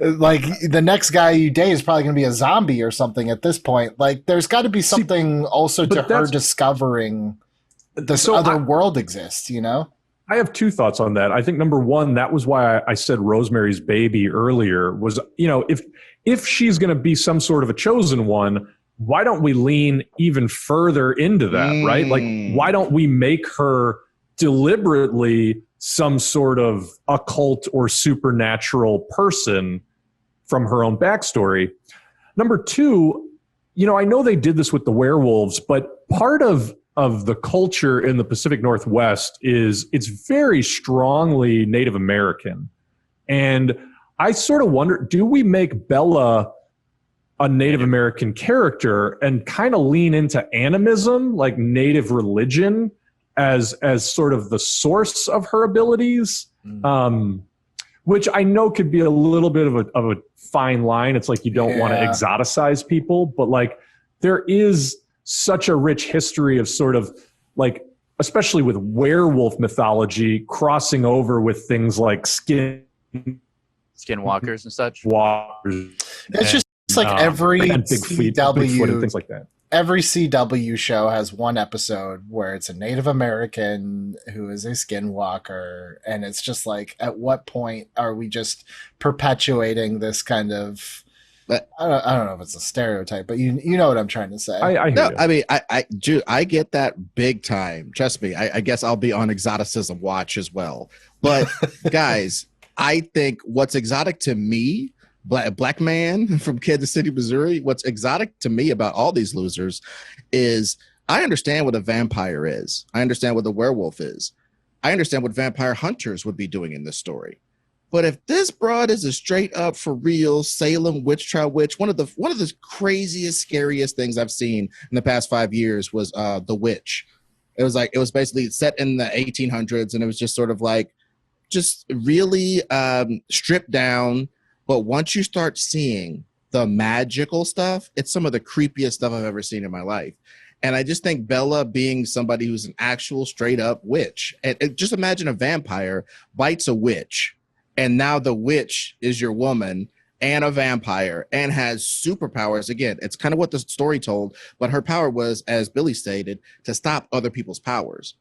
like the next guy you date is probably going to be a zombie or something at this point. Like, there's got to be something also to her discovering this other world exists, you know? I have two thoughts on that. I think number one, that was why I said Rosemary's Baby earlier was, you know, if she's going to be some sort of a chosen one, why don't we lean even further into that, right? Like, why don't we make her deliberately some sort of occult or supernatural person from her own backstory? Number two, you know, I know they did this with the werewolves, but part of the culture in the Pacific Northwest is it's very strongly Native American. And I sort of wonder, do we make Bella a Native American character and kind of lean into animism, like Native religion, as sort of the source of her abilities, which I know could be a little bit of a fine line. It's like you don't want to exoticize people, but like there is such a rich history of sort of like, especially with werewolf mythology, crossing over with things like skinwalkers and such. Walkers. It's just like every Bigfoot and things like that. Every CW show has one episode where it's a Native American who is a skinwalker, and it's just like, at what point are we just perpetuating this kind of? I don't know if it's a stereotype, but you know what I'm trying to say. I hear you. I mean, I get that big time. Trust me. I guess I'll be on exoticism watch as well. But guys, I think what's exotic to me, black man from Kansas City, Missouri, what's exotic to me about all these losers is I understand what a vampire is. I understand what the werewolf is. I understand what vampire hunters would be doing in this story. But if this broad is a straight up for real Salem witch trial witch, one of the craziest, scariest things I've seen in the past 5 years was The Witch. It was basically set in the 1800s, and it was just sort of like just really stripped down. But once you start seeing the magical stuff, it's some of the creepiest stuff I've ever seen in my life. And I just think Bella being somebody who's an actual straight up witch, and just imagine a vampire bites a witch, and now the witch is your woman and a vampire and has superpowers. Again, it's kind of what the story told, but her power was, as Billy stated, to stop other people's powers.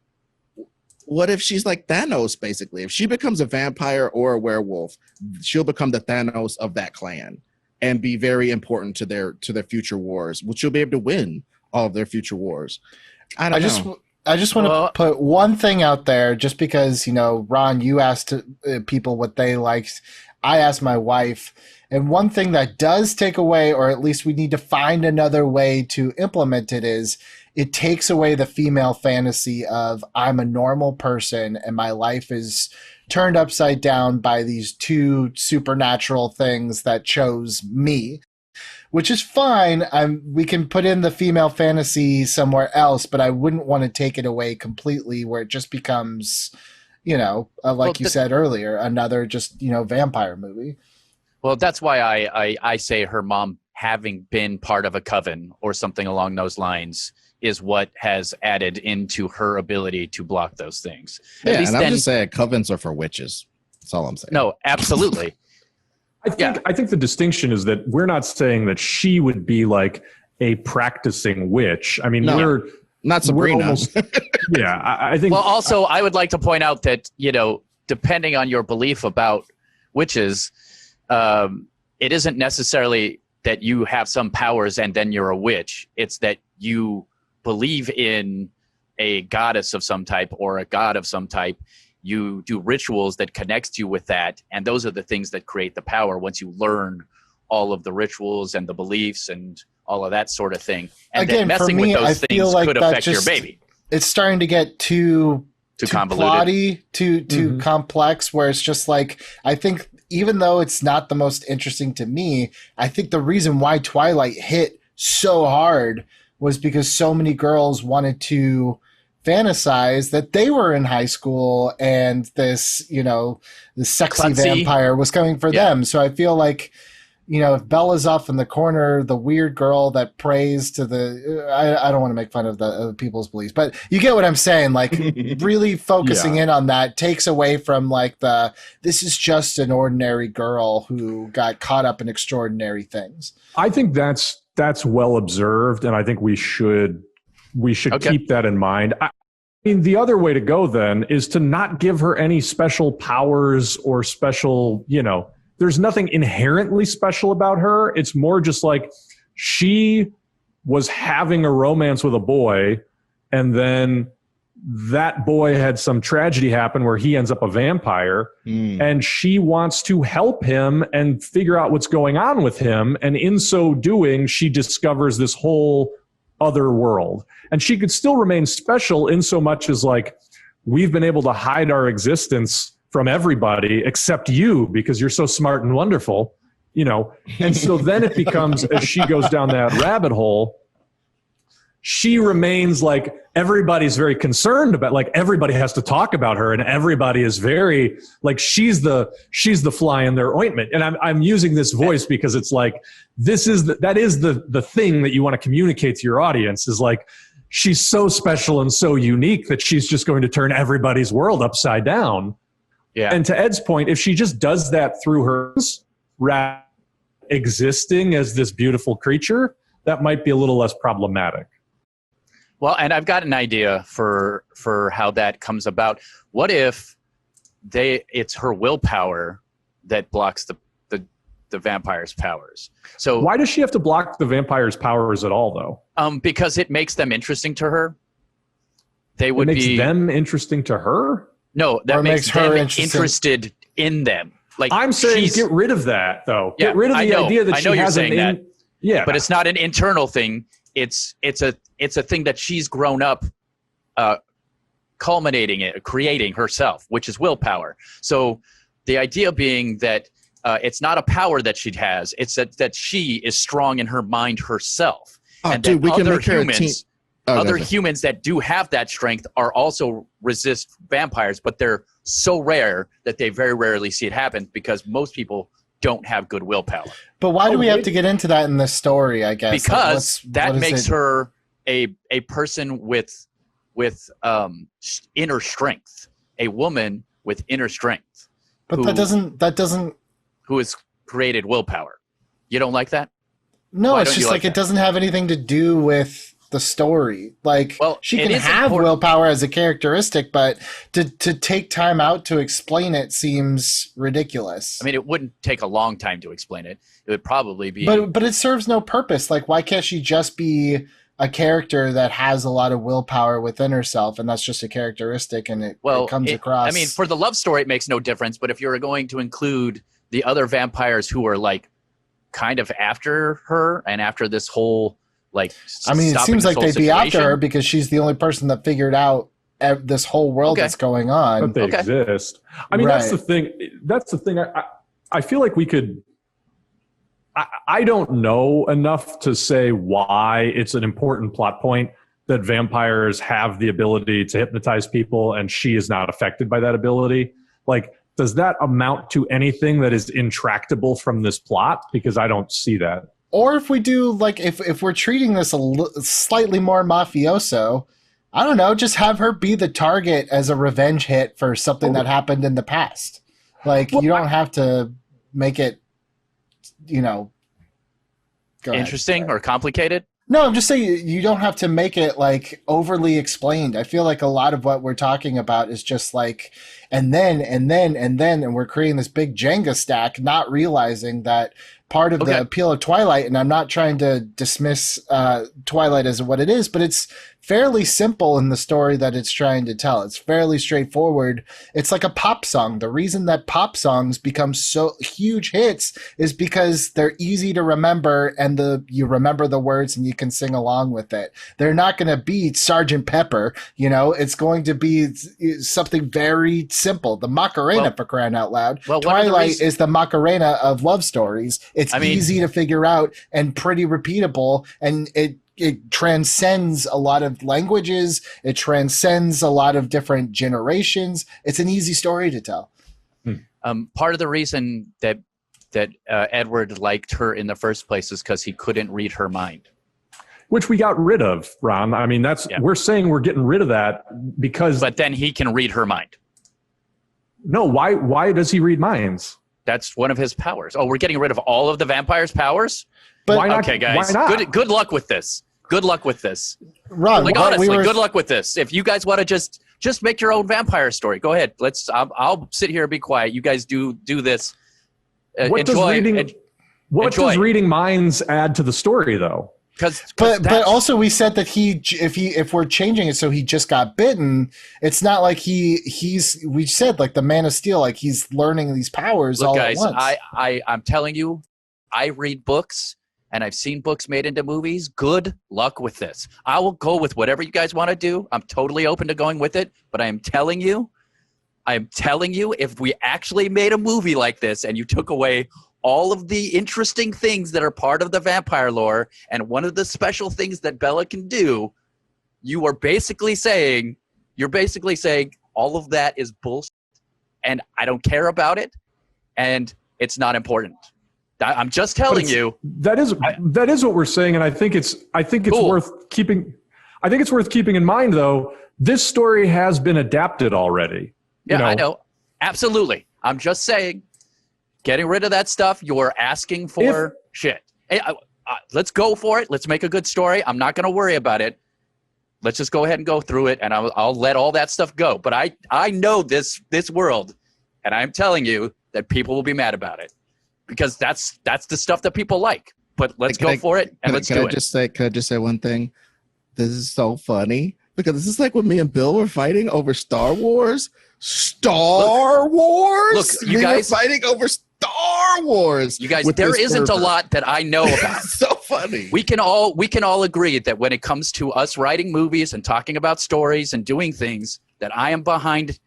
What if she's like Thanos, basically? If she becomes a vampire or a werewolf, she'll become the Thanos of that clan and be very important to their future wars, which she'll be able to win all of their future wars. I just want to put one thing out there, just because, you know, Ron, you asked people what they liked. I asked my wife. And one thing that does take away, or at least we need to find another way to implement it, is it takes away the female fantasy of I'm a normal person and my life is turned upside down by these two supernatural things that chose me, which is fine. We can put in the female fantasy somewhere else, but I wouldn't want to take it away completely where it just becomes, you know, like you said earlier, another just, you know, vampire movie. Well, that's why I say her mom having been part of a coven or something along those lines is what has added into her ability to block those things. Yeah, and I'm just saying covens are for witches. That's all I'm saying. No, absolutely. I think the distinction is that we're not saying that she would be like a practicing witch. I mean, we're not Sabrina. Almost, I think. Well, also, I would like to point out that, you know, depending on your belief about witches, it isn't necessarily that you have some powers and then you're a witch. It's that you believe in a goddess of some type or a god of some type. You do rituals that connects you with that, and those are the things that create the power once you learn all of the rituals and the beliefs and all of that sort of thing. And again, then messing for me, with those things like could affect your baby. It's starting to get too convoluted, too complex, where it's just like, I think even though it's not the most interesting to me, I think the reason why Twilight hit so hard was because so many girls wanted to fantasize that they were in high school and this, the sexy Klutzy. vampire was coming for them. So I feel like, if Bella's off in the corner, the weird girl that prays to I don't want to make fun of the people's beliefs, but you get what I'm saying. Like really focusing in on that takes away from like this is just an ordinary girl who got caught up in extraordinary things. I think that's well observed. And I think we should keep that in mind. I mean, the other way to go then is to not give her any special powers or special, there's nothing inherently special about her. It's more just like she was having a romance with a boy, and then that boy had some tragedy happen where he ends up a vampire, and she wants to help him and figure out what's going on with him. And in so doing, she discovers this whole other world. And she could still remain special in so much as like, we've been able to hide our existence from everybody except you because you're so smart and wonderful, And so then it becomes, as she goes down that rabbit hole, she remains like everybody's very concerned about, like everybody has to talk about her and everybody is very like, she's the fly in their ointment. And I'm using this voice because it's like, that is the thing that you want to communicate to your audience is like, she's so special and so unique that she's just going to turn everybody's world upside down. Yeah. And to Ed's point, if she just does that through her existing as this beautiful creature, that might be a little less problematic. Well, and I've got an idea for how that comes about. What if it's her willpower that blocks the vampire's powers? So why does she have to block the vampire's powers at all, though? Because it makes them interesting to her. It makes them interesting to her? No, that makes her interested in them. Like I'm saying, get rid of that, though. Yeah, get rid of the idea that she has that. Yeah, but it's not an internal thing. It's a thing that she's grown up, culminating it, creating herself, which is willpower. So the idea being that it's not a power that she has; it's that she is strong in her mind herself. Oh, and dude, we can make her a team. Other humans that do have that strength are also resist vampires, but they're so rare that they very rarely see it happen because most people don't have good willpower. But why do we have to get into that in the story, I guess? Because that makes her a person with inner strength, a woman with inner strength. But that doesn't who has created willpower. You don't like that? No, it's just like it doesn't have anything to do with the story. Like, she can have willpower as a characteristic, but to take time out to explain it seems ridiculous. I mean, it wouldn't take a long time to explain it. It would probably be... But it serves no purpose. Like, why can't she just be a character that has a lot of willpower within herself, and that's just a characteristic, and it comes across... I mean, for the love story, it makes no difference, but if you're going to include the other vampires who are, like, kind of after her and after this whole... Like, I mean, it seems like they'd be after her because she's the only person that figured out this whole world that's going on. But they exist. I mean, that's the thing. That's the thing. I feel like we could. I don't know enough to say why it's an important plot point that vampires have the ability to hypnotize people and she is not affected by that ability. Like, does that amount to anything that is intractable from this plot? Because I don't see that. Or if we do, like, if we're treating this slightly more mafioso, I don't know, just have her be the target as a revenge hit for something that happened in the past. Like, you don't have to make it, interesting or complicated. No, I'm just saying you don't have to make it like overly explained. I feel like a lot of what we're talking about is just like, and then, and we're creating this big Jenga stack, not realizing that part of the appeal of Twilight, and I'm not trying to dismiss Twilight as what it is, but it's fairly simple in the story that it's trying to tell. It's fairly straightforward. It's like a pop song. The reason that pop songs become so huge hits is because they're easy to remember, and you remember the words and you can sing along with it. They're not going to be Sgt. Pepper, it's going to be something very simple. The Macarena, for crying out loud. Well, Twilight is the Macarena of love stories. It's easy to figure out and pretty repeatable, and it transcends a lot of languages. It transcends a lot of different generations. It's an easy story to tell. Part of the reason that Edward liked her in the first place is because he couldn't read her mind. Which we got rid of, Ron. I mean, we're saying we're getting rid of that because... But then he can read her mind. No, why does he read minds? That's one of his powers. Oh, we're getting rid of all of the vampire's powers? But why not? Okay, guys. Why not? Good luck with this. Good luck with this. Ron, Honestly, good luck with this. If you guys want to just make your own vampire story, go ahead. I'll sit here and be quiet. You guys do this. What does reading minds add to the story, though? But also we said that if we're changing it so he just got bitten, it's not like we said like the Man of Steel, like he's learning these powers all at once. I'm telling you, I read books and I've seen books made into movies. Good luck with this. I will go with whatever you guys want to do. I'm totally open to going with it, but I'm telling you, if we actually made a movie like this and you took away all of the interesting things that are part of the vampire lore, and one of the special things that Bella can do, you're basically saying all of that is bullshit, and I don't care about it, and it's not important. I'm just telling you. That is what we're saying, and I think it's cool. worth keeping. I think it's worth keeping in mind, though. This story has been adapted already. Yeah, I know. Absolutely. I'm just saying. Getting rid of that stuff, you're asking for shit. Hey, let's go for it. Let's make a good story. I'm not going to worry about it. Let's just go ahead and go through it, and I'll let all that stuff go. But I know this world, and I'm telling you that people will be mad about it because that's the stuff that people like. But let's go for it, and let's do it. Can I just say one thing? This is so funny because this is like when me and Bill were fighting over Star Wars. Look, you guys were fighting over Star Wars. You guys, there isn't a lot that I know about. So funny. We can all agree that when it comes to us writing movies and talking about stories and doing things, that I am behind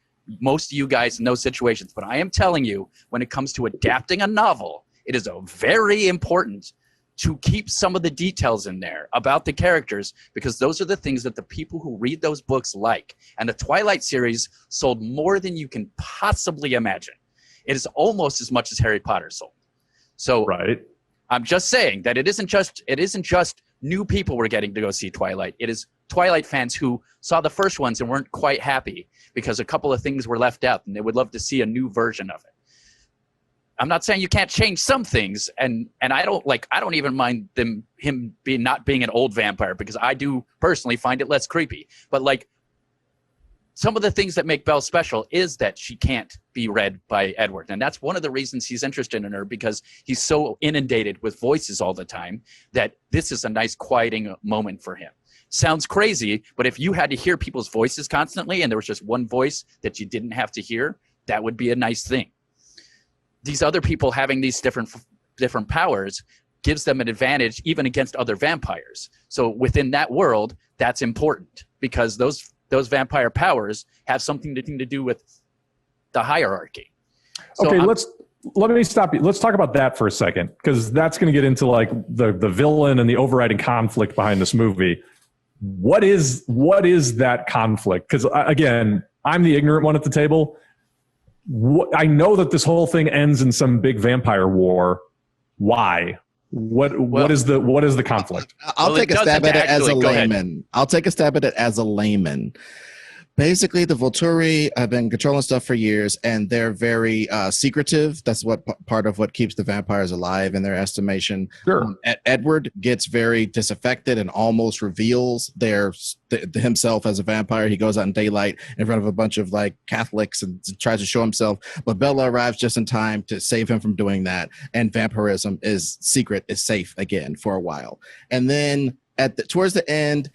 most of you guys in those situations. But I am telling you, when it comes to adapting a novel, it is very important to keep some of the details in there about the characters, because those are the things that the people who read those books like. And the Twilight series sold more than you can possibly imagine. It is almost as much as Harry Potter sold. So right. I'm just saying that it isn't just new people we're getting to go see Twilight. It is Twilight fans who saw the first ones and weren't quite happy because a couple of things were left out, and they would love to see a new version of it. I'm not saying you can't change some things, and I don't even mind him not being an old vampire, because I do personally find it less creepy. But like, some of the things that make Belle special is that she can't be read by Edward, and that's one of the reasons he's interested in her, because he's so inundated with voices all the time that this is a nice quieting moment for him. Sounds crazy, but if you had to hear people's voices constantly and there was just one voice that you didn't have to hear, that would be a nice thing. These other people having these different powers gives them an advantage even against other vampires. So within that world, that's important, because those vampire powers have something to do with the hierarchy. So okay, let me stop you. Let's talk about that for a second, because that's going to get into like the villain and the overriding conflict behind this movie. What is that conflict? Because again, I'm the ignorant one at the table. I know that this whole thing ends in some big vampire war. Why? What is the conflict? I'll take a stab at it as a layman. I'll take a stab at it as a layman. Basically, the Volturi have been controlling stuff for years, and they're very secretive. That's what part of what keeps the vampires alive in their estimation. Sure. Edward gets very disaffected and almost reveals himself as a vampire. He goes out in daylight in front of a bunch of like Catholics and tries to show himself. But Bella arrives just in time to save him from doing that. And vampirism is safe again for a while. And then towards the end,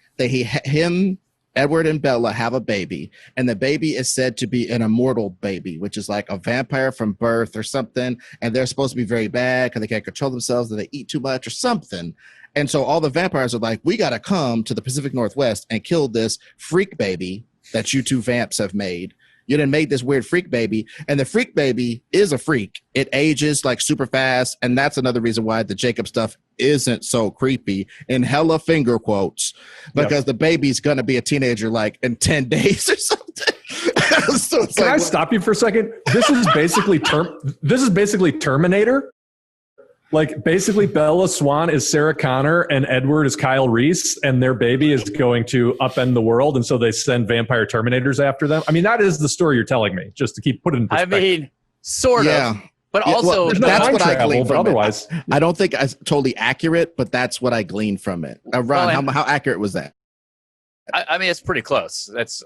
Edward and Bella have a baby, and the baby is said to be an immortal baby, which is like a vampire from birth or something, and they're supposed to be very bad because they can't control themselves, that they eat too much or something. And so all the vampires are like, we got to come to the Pacific Northwest and kill this freak baby that you two vamps have made. You done made this weird freak baby, and the freak baby is a freak. It ages like super fast, and that's another reason why the Jacob stuff isn't so creepy, in hella finger quotes, because the baby's gonna be a teenager like in 10 days or something. So Can I stop you for a second? This is basically Terminator. Like, basically, Bella Swan is Sarah Connor and Edward is Kyle Reese, and their baby is going to upend the world, and so they send vampire Terminators after them. I mean, that is the story you're telling me, just to keep putting in perspective. I mean, sort of. But also, there's no that's time what I travel, gleaned but from otherwise. I don't think it's totally accurate, but that's what I gleaned from it. Ron, how accurate was that? I mean, it's pretty close. That's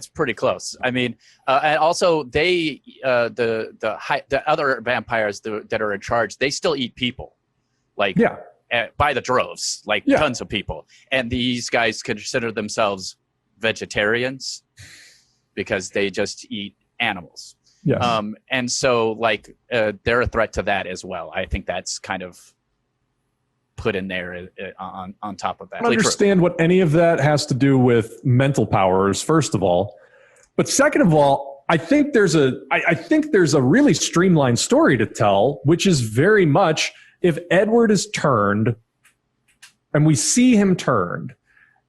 pretty close. I mean, and also the other vampires that are in charge, they still eat people, like by the droves, like tons of people. And these guys consider themselves vegetarians because they just eat animals. Yes. And so like they're a threat to that as well. I think that's kind of put in there on top of that. I don't understand what any of that has to do with mental powers, first of all. But second of all, I think there's a really streamlined story to tell, which is very much if Edward is turned and we see him turned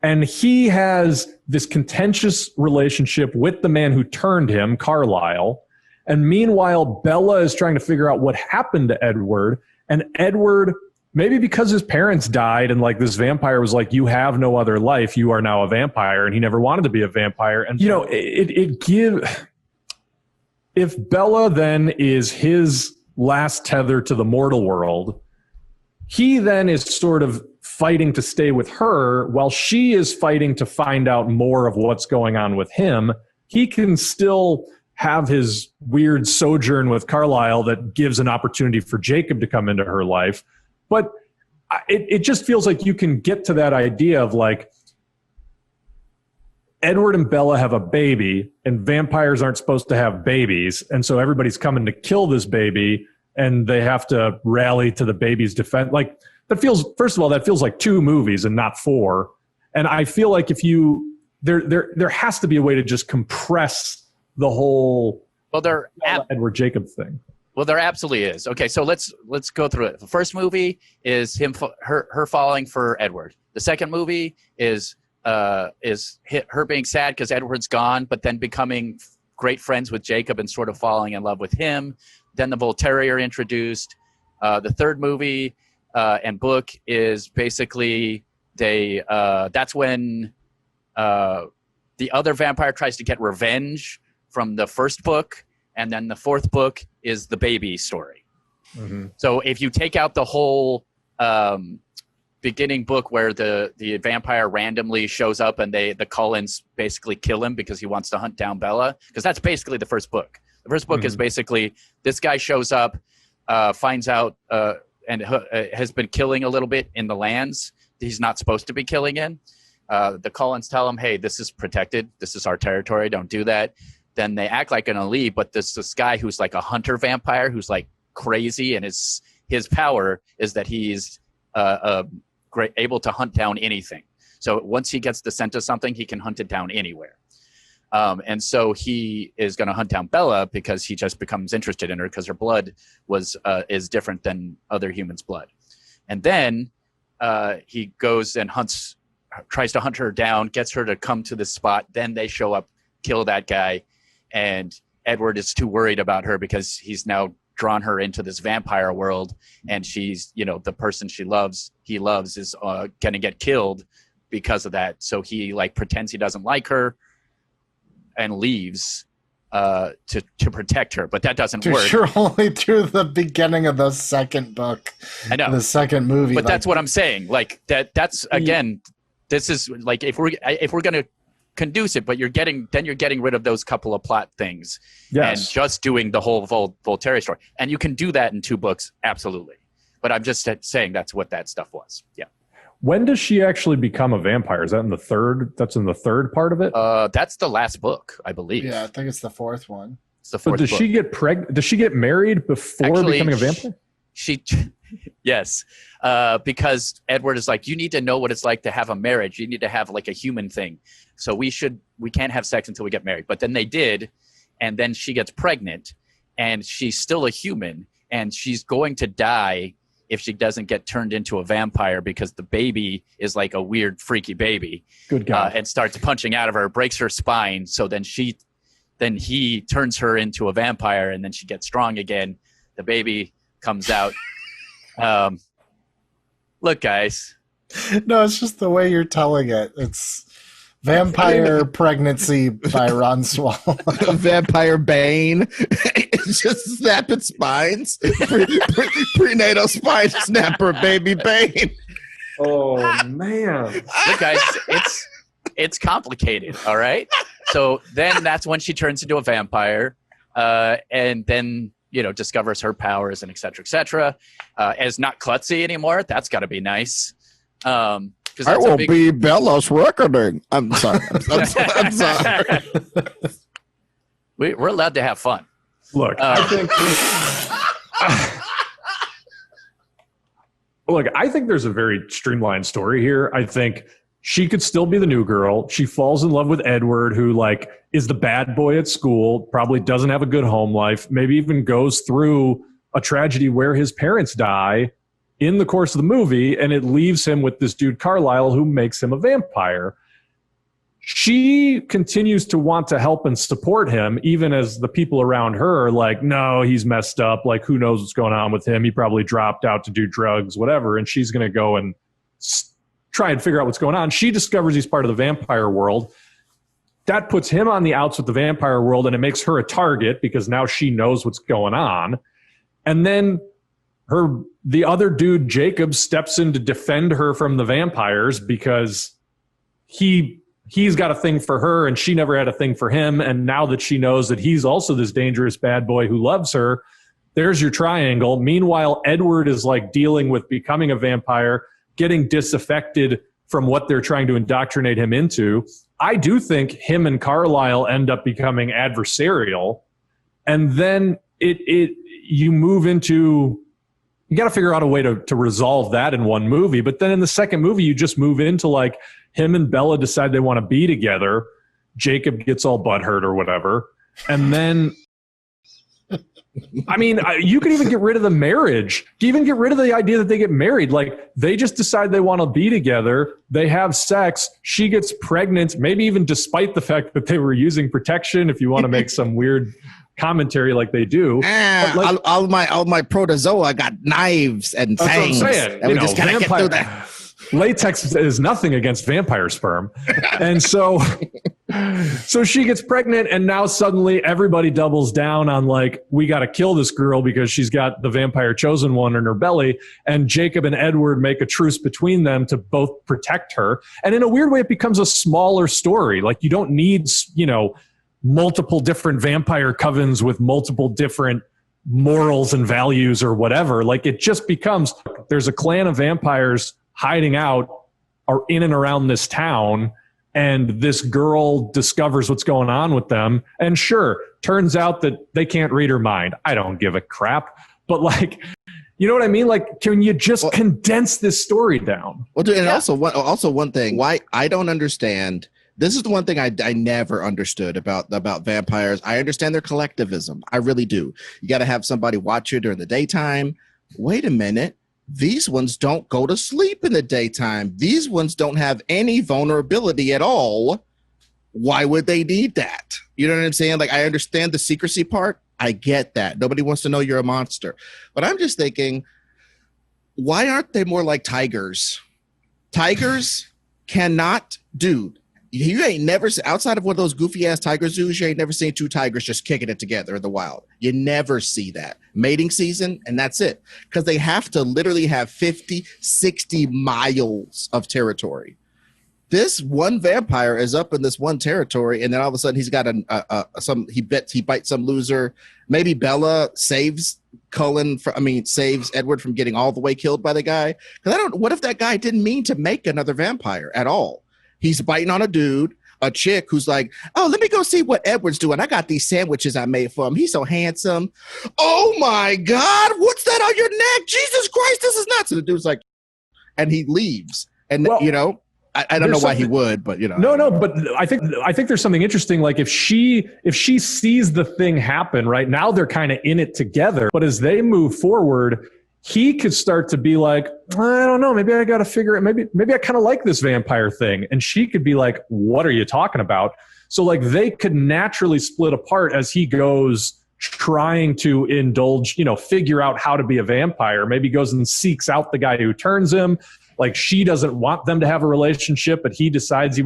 and he has this contentious relationship with the man who turned him, Carlisle, and meanwhile Bella is trying to figure out what happened to Edward, and Edward, maybe because his parents died and like this vampire was like, you have no other life, you are now a vampire, and he never wanted to be a vampire. And, you know, if Bella then is his last tether to the mortal world, he then is sort of fighting to stay with her while she is fighting to find out more of what's going on with him. He can still have his weird sojourn with Carlisle that gives an opportunity for Jacob to come into her life. But it just feels like you can get to that idea of like Edward and Bella have a baby and vampires aren't supposed to have babies. And so everybody's coming to kill this baby and they have to rally to the baby's defense. Like that feels, first of all, that feels like 2 movies and not 4. And I feel like if there has to be a way to just compress the whole Edward Jacob thing. Well, there absolutely is. Okay, so let's go through it. The first movie is her falling for Edward. The second movie is her being sad because Edward's gone, but then becoming great friends with Jacob and sort of falling in love with him. Then the Bull Terrier introduced. The third movie and book is basically that's when the other vampire tries to get revenge from the first book. And then the fourth book is the baby story. Mm-hmm. So if you take out the whole beginning book where the vampire randomly shows up and the Cullens basically kill him because he wants to hunt down Bella, because that's basically the first book. The first book is basically this guy shows up, finds out and has been killing a little bit in the lands he's not supposed to be killing in. The Cullens tell him, hey, this is protected. This is our territory. Don't do that. Then they act like an elite, but this guy who's like a hunter vampire who's like crazy, and his power is that he's able to hunt down anything. So once he gets the scent of something, he can hunt it down anywhere. And so he is going to hunt down Bella because he just becomes interested in her because her blood is different than other humans' blood. And then he goes and tries to hunt her down, gets her to come to this spot. Then they show up, kill that guy. And Edward is too worried about her because he's now drawn her into this vampire world, and she's, the person he loves is going to get killed because of that. So he like pretends he doesn't like her and leaves to protect her, but that doesn't work. You're only through the beginning of the second book. I know, the second movie, but that's what I'm saying. Like that's again, this is like if we're going to conduce it, but you're getting rid of those couple of plot things and just doing the whole Voltaire story. And you can do that in 2 books, absolutely. But I'm just saying that's what that stuff was. Yeah. When does she actually become a vampire? Is that in the third? That's in the third part of it. That's the last book, I believe. Yeah, I think it's the fourth one. It's the fourth. But does book. she get pregnant? Does she get married before Actually, becoming a vampire? She yes, because Edward is like, you need to know what it's like to have a marriage. You need to have like a human thing. So we can't have sex until we get married. But then they did, and then she gets pregnant, and she's still a human, and she's going to die if she doesn't get turned into a vampire, because the baby is like a weird, freaky baby. Good God. And starts punching out of her, breaks her spine. So then he turns her into a vampire, and then she gets strong again. The baby comes out. Look, guys. No, it's just the way you're telling it. It's vampire pregnancy by Ron Swall. Vampire Bane. It's just snapping spines. Prenatal spine snapper, baby Bane. Oh, man. Look, guys, it's complicated, all right? So then that's when she turns into a vampire, and then, discovers her powers and et cetera, as not klutzy anymore. That's got to be nice. I will be Bella's reckoning. I'm sorry. I'm sorry. We're allowed to have fun. Look, I think there's a very streamlined story here. I think she could still be the new girl. She falls in love with Edward, who is the bad boy at school, probably doesn't have a good home life, maybe even goes through a tragedy where his parents die in the course of the movie, and it leaves him with this dude Carlisle who makes him a vampire. She continues to want to help and support him, even as the people around her are like, no, he's messed up. Like, who knows what's going on with him? He probably dropped out to do drugs, whatever. And she's going to go and try and figure out what's going on. She discovers he's part of the vampire world. That puts him on the outs with the vampire world, and it makes her a target because now she knows what's going on. And then the other dude, Jacob, steps in to defend her from the vampires because he's got a thing for her and she never had a thing for him. And now that she knows that he's also this dangerous bad boy who loves her, there's your triangle. Meanwhile, Edward is dealing with becoming a vampire, getting disaffected from what they're trying to indoctrinate him into. I do think him and Carlisle end up becoming adversarial. And then you move into, you got to figure out a way to resolve that in one movie. But then in the second movie, you just move into him and Bella decide they want to be together. Jacob gets all butthurt or whatever. And then, you can even get rid of the marriage. Even get rid of the idea that they get married. They just decide they want to be together. They have sex. She gets pregnant, maybe even despite the fact that they were using protection, if you want to make some weird commentary like they do. All my protozoa got knives and fangs. That's what I'm saying. And we just gotta get through that. Latex is nothing against vampire sperm. And so she gets pregnant, and now suddenly everybody doubles down on we got to kill this girl because she's got the vampire chosen one in her belly. And Jacob and Edward make a truce between them to both protect her. And in a weird way, it becomes a smaller story. You don't need, multiple different vampire covens with multiple different morals and values or whatever. It just becomes, there's a clan of vampires hiding out or in and around this town, and this girl discovers what's going on with them. And sure, turns out that they can't read her mind. I don't give a crap. But you know what I mean? Can you just condense this story down? Well, dude, and also one thing, why I don't understand. This is the one thing I never understood about vampires. I understand their collectivism. I really do. You got to have somebody watch you during the daytime. Wait a minute. These ones don't go to sleep in the daytime. These ones don't have any vulnerability at all. Why would they need that? You know what I'm saying? I understand the secrecy part. I get that. Nobody wants to know you're a monster. But I'm just thinking, why aren't they more like tigers? Tigers cannot, dude. You ain't never, outside of one of those goofy ass tiger zoos, you ain't never seen two tigers just kicking it together in the wild. You never see that. Mating season, and that's it. Because they have to literally have 50, 60 miles of territory. this one vampire is up in this one territory, and then all of a sudden he's got he bites some loser. Maybe Bella saves saves Edward from getting all the way killed by the guy. Because what if that guy didn't mean to make another vampire at all? He's biting on a dude, a chick who's like, oh, let me go see what Edward's doing. I got these sandwiches I made for him. He's so handsome. Oh my God, what's that on your neck? Jesus Christ, this is nuts. And the dude's like, and he leaves. And I don't know why he would, but No, but I think there's something interesting. Like if she sees the thing happen, right now they're kind of in it together. But as they move forward, he could start to be like, I don't know, maybe I got to figure it. Maybe I kind of like this vampire thing. And she could be like, what are you talking about? So like they could naturally split apart as he goes trying to indulge, figure out how to be a vampire. Maybe goes and seeks out the guy who turns him. Like she doesn't want them to have a relationship, but he decides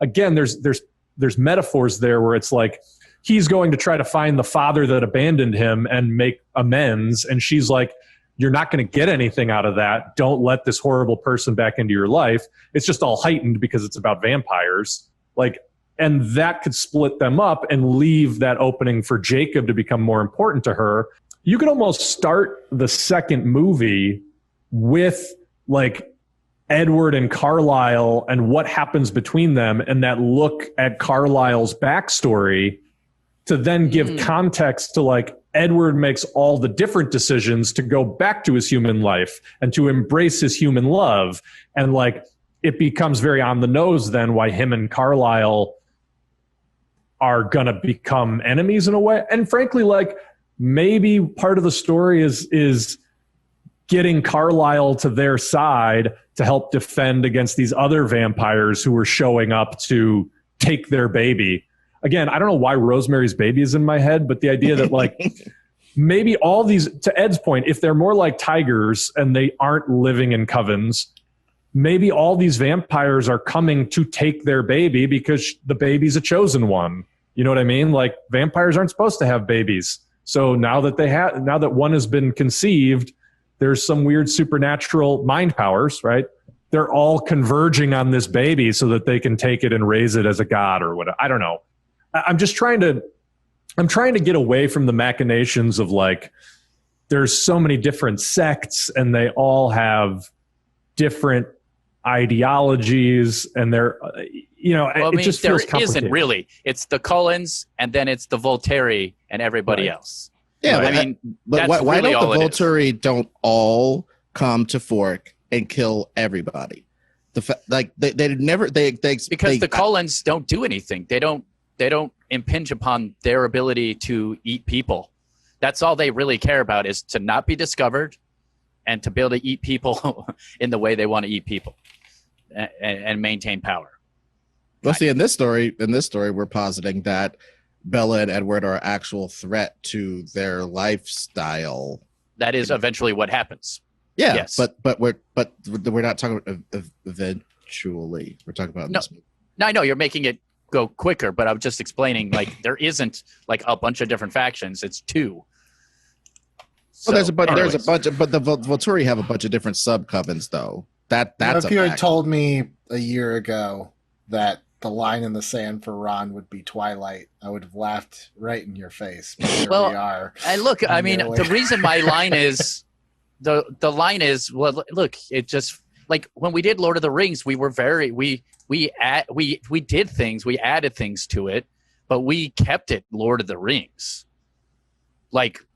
again, there's metaphors there where it's like he's going to try to find the father that abandoned him and make amends. And she's like, you're not going to get anything out of that. Don't let this horrible person back into your life. It's just all heightened because it's about vampires. And that could split them up and leave that opening for Jacob to become more important to her. You could almost start the second movie with Edward and Carlisle and what happens between them and that look at Carlisle's backstory to then give context to Edward makes all the different decisions to go back to his human life and to embrace his human love. And it becomes very on the nose then why him and Carlisle are going to become enemies in a way. And frankly, maybe part of the story is getting Carlisle to their side to help defend against these other vampires who were showing up to take their baby. Again, I don't know why Rosemary's Baby is in my head, but the idea that maybe all these, to Ed's point, if they're more like tigers and they aren't living in covens, maybe all these vampires are coming to take their baby because the baby's a chosen one. You know what I mean? Vampires aren't supposed to have babies. So now that one has been conceived, there's some weird supernatural mind powers, right? They're all converging on this baby so that they can take it and raise it as a god or whatever. I don't know. I'm trying to get away from the machinations of there's so many different sects and they all have different ideologies and they're, it just feels complicated. There isn't really. It's the Cullens and then it's the Volturi and everybody else. Yeah, right. But why don't the Volturi don't all come to Fork and kill everybody? They never because the Cullens don't do anything. They don't impinge upon their ability to eat people. That's all they really care about is to not be discovered and to be able to eat people in the way they want to eat people and maintain power. Well, see, in this story, we're positing that Bella and Edward are an actual threat to their lifestyle. That is eventually what happens. Yeah, yes. but we're not talking about eventually. We're talking about this movie. No, I know you're making it go quicker, but I'm just explaining there isn't a bunch of different factions. It's two. So, there's a bunch of, but the Volturi have a bunch of different sub covens though. That's if you had told me a year ago that the line in the sand for Ron would be Twilight, I would have laughed right in your face. But here we are. And look, I mean, the reason my line is the line is, well, look, it just when we did Lord of the Rings, we were we did things, we added things to it, but we kept it Lord of the Rings.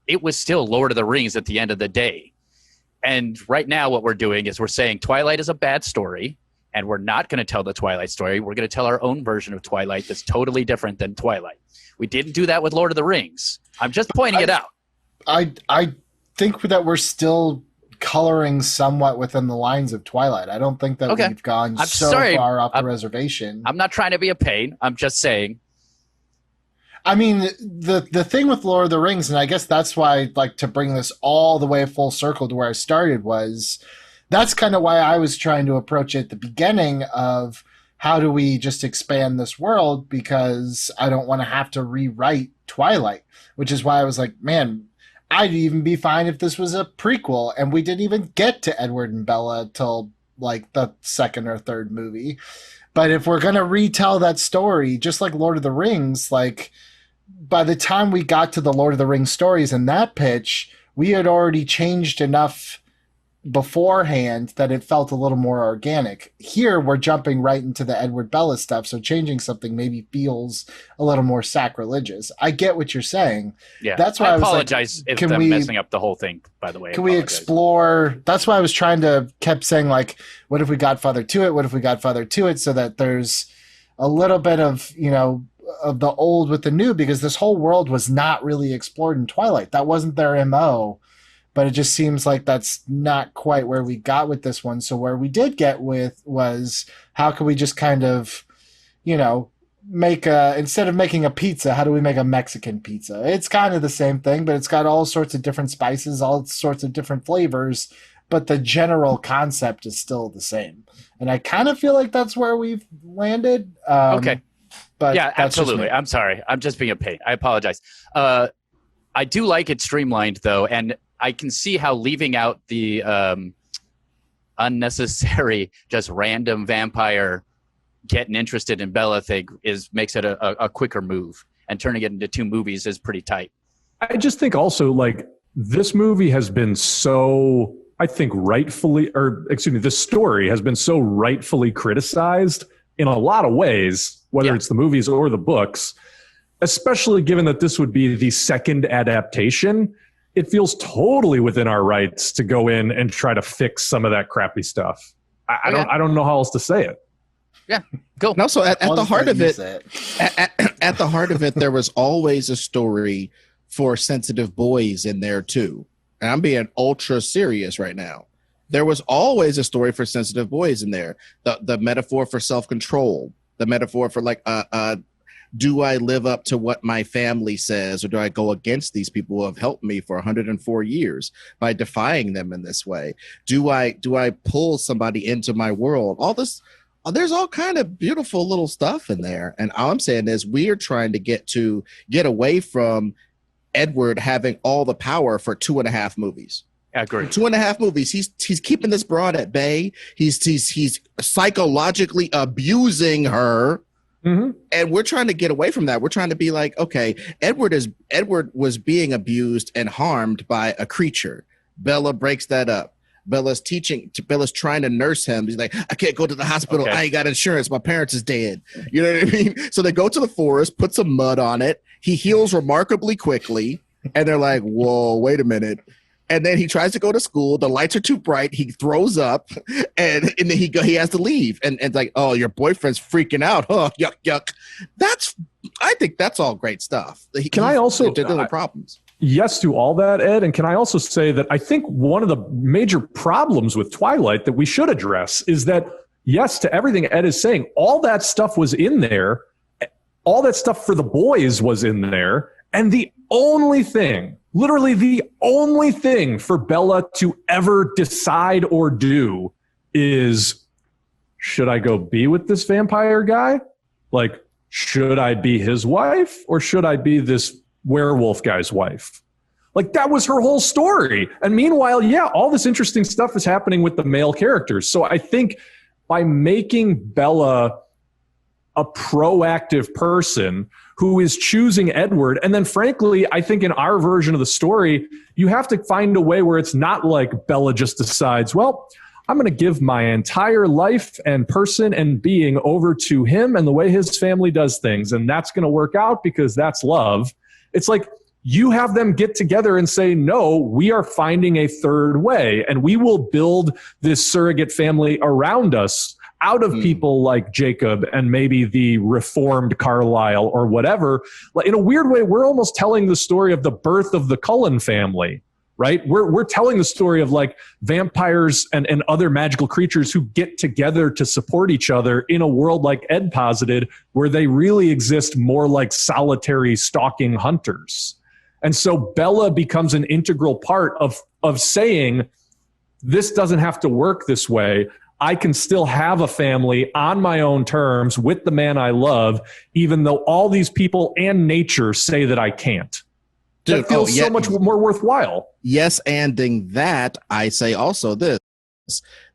It was still Lord of the Rings at the end of the day. And right now what we're doing is we're saying Twilight is a bad story. And we're not going to tell the Twilight story. We're going to tell our own version of Twilight that's totally different than Twilight. We didn't do that with Lord of the Rings. I'm just pointing it out. I think that we're still coloring somewhat within the lines of Twilight. I don't think that we've gone far off the reservation. I'm not trying to be a pain. I'm just saying. I mean, the thing with Lord of the Rings, and I guess that's why I'd like to bring this all the way full circle to where I started was... That's kind of why I was trying to approach it at the beginning of how do we just expand this world, because I don't want to have to rewrite Twilight, which is why I was like, man, I'd even be fine if this was a prequel and we didn't even get to Edward and Bella till the second or third movie. But if we're going to retell that story, just like Lord of the Rings, like by the time we got to the Lord of the Rings stories in that pitch, we had already changed enough beforehand that it felt a little more organic. Here, we're jumping right into the Edward Bella stuff, so changing something maybe feels a little more sacrilegious. I get what you're saying. Yeah, that's why I apologize if I'm messing up the whole thing, by the way. Can we explore? That's why I was kept saying, like, what if we Godfather to it? What if we Godfather to it? So that there's a little bit of, of the old with the new, because this whole world was not really explored in Twilight. That wasn't their MO. But it just seems like that's not quite where we got with this one. So where we did get with was, how can we just kind of, make instead of making a pizza, how do we make a Mexican pizza? It's kind of the same thing, but it's got all sorts of different spices, all sorts of different flavors, but the general concept is still the same. And I kind of feel like that's where we've landed. Okay. But yeah, absolutely. I'm sorry. I'm just being a pain. I apologize. I do like it streamlined, though, and I can see how leaving out the unnecessary, just random vampire getting interested in Bella thing makes it a quicker move, and turning it into 2 movies is pretty tight. I just think also, like, this movie has been so, I think this story has been so rightfully criticized in a lot of ways, whether it's the movies or the books, especially given that this would be the second adaptation. It feels totally within our rights to go in and try to fix some of that crappy stuff. I don't know how else to say it. Yeah, go. And also at the heart of it, at the heart of it, there was always a story for sensitive boys in there too. And I'm being ultra serious right now. There was always a story for sensitive boys in there. The metaphor for self-control, the metaphor for like do I live up to what my family says, or do I go against these people who have helped me for 104 years by defying them in this way? Do I pull somebody into my world? All this, there's all kind of beautiful little stuff in there. And all I'm saying is we are trying to get away from Edward having all the power for 2.5 movies. I agree. 2.5 movies. He's keeping this broad at bay. He's psychologically abusing her. Mm-hmm. And we're trying to get away from that. We're trying to be like, okay, Edward was being abused and harmed by a creature. Bella breaks that up. Bella's trying to nurse him. He's like, I can't go to the hospital. Okay. I ain't got insurance. My parents is dead. You know what I mean? So they go to the forest, put some mud on it. He heals remarkably quickly. And they're like, whoa, wait a minute. And then he tries to go to school. The lights are too bright. He throws up, and then he has to leave. And it's like, oh, your boyfriend's freaking out. Oh, yuck, yuck. I think that's all great stuff. Can I also problems? Yes to all that, Ed. And can I also say that I think one of the major problems with Twilight that we should address is that, yes, to everything Ed is saying, all that stuff was in there. All that stuff for the boys was in there. And the only thing, literally the only thing for Bella to ever decide or do is, should I go be with this vampire guy? Like, should I be his wife, or should I be this werewolf guy's wife? Like, that was her whole story. And meanwhile, all this interesting stuff is happening with the male characters. So I think by making Bella a proactive person who is choosing Edward. And then frankly, I think in our version of the story, you have to find a way where it's not like Bella just decides, well, I'm going to give my entire life and person and being over to him and the way his family does things. And that's going to work out because that's love. It's like you have them get together and say, no, we are finding a third way, and we will build this surrogate family around us out of people like Jacob and maybe the reformed Carlisle or whatever. In a weird way, we're almost telling the story of the birth of the Cullen family, right? We're telling the story of like vampires and other magical creatures who get together to support each other in a world like Ed posited, where they really exist more like solitary stalking hunters. And so Bella becomes an integral part of saying, this doesn't have to work this way. I can still have a family on my own terms with the man I love, even though all these people and nature say that I can't. That feels so much more worthwhile. Yes, and in that, I say also this.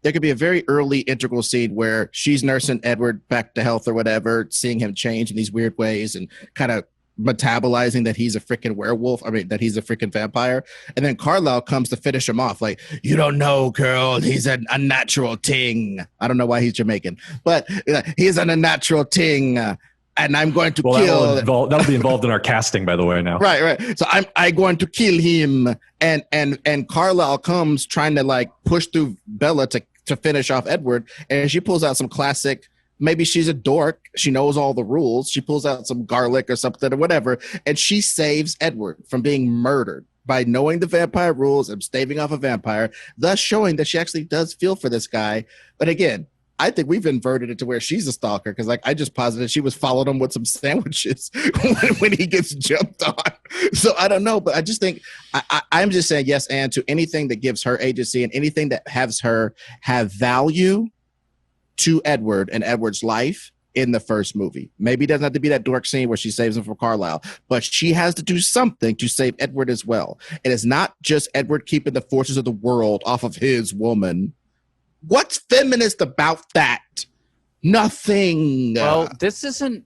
there could be a very early integral scene where she's nursing Edward back to health or whatever, seeing him change in these weird ways and kind of metabolizing that he's a freaking werewolf. I mean, that he's a freaking vampire. And then Carlisle comes to finish him off. Like, you don't know, girl. He's a natural ting. I don't know why he's Jamaican, but he's an unnatural ting. And I'm going to kill. That'll be involved in our casting, by the way. Now, right. So I'm going to kill him. And Carlisle comes trying to like push through Bella to finish off Edward, and she pulls out some classic. Maybe she's a dork. She knows all the rules. She pulls out some garlic or something or whatever, and she saves Edward from being murdered by knowing the vampire rules and staving off a vampire, thus showing that she actually does feel for this guy. But again, I think we've inverted it to where she's a stalker, because like I just posited she was following him with some sandwiches when he gets jumped on. So I don't know, but I just think I'm just saying yes and to anything that gives her agency and anything that has her have value to Edward and Edward's life in the first movie. Maybe it doesn't have to be that dork scene where she saves him from Carlisle, but she has to do something to save Edward as well. It is not just Edward keeping the forces of the world off of his woman. What's feminist about that? Nothing. Well, this isn't...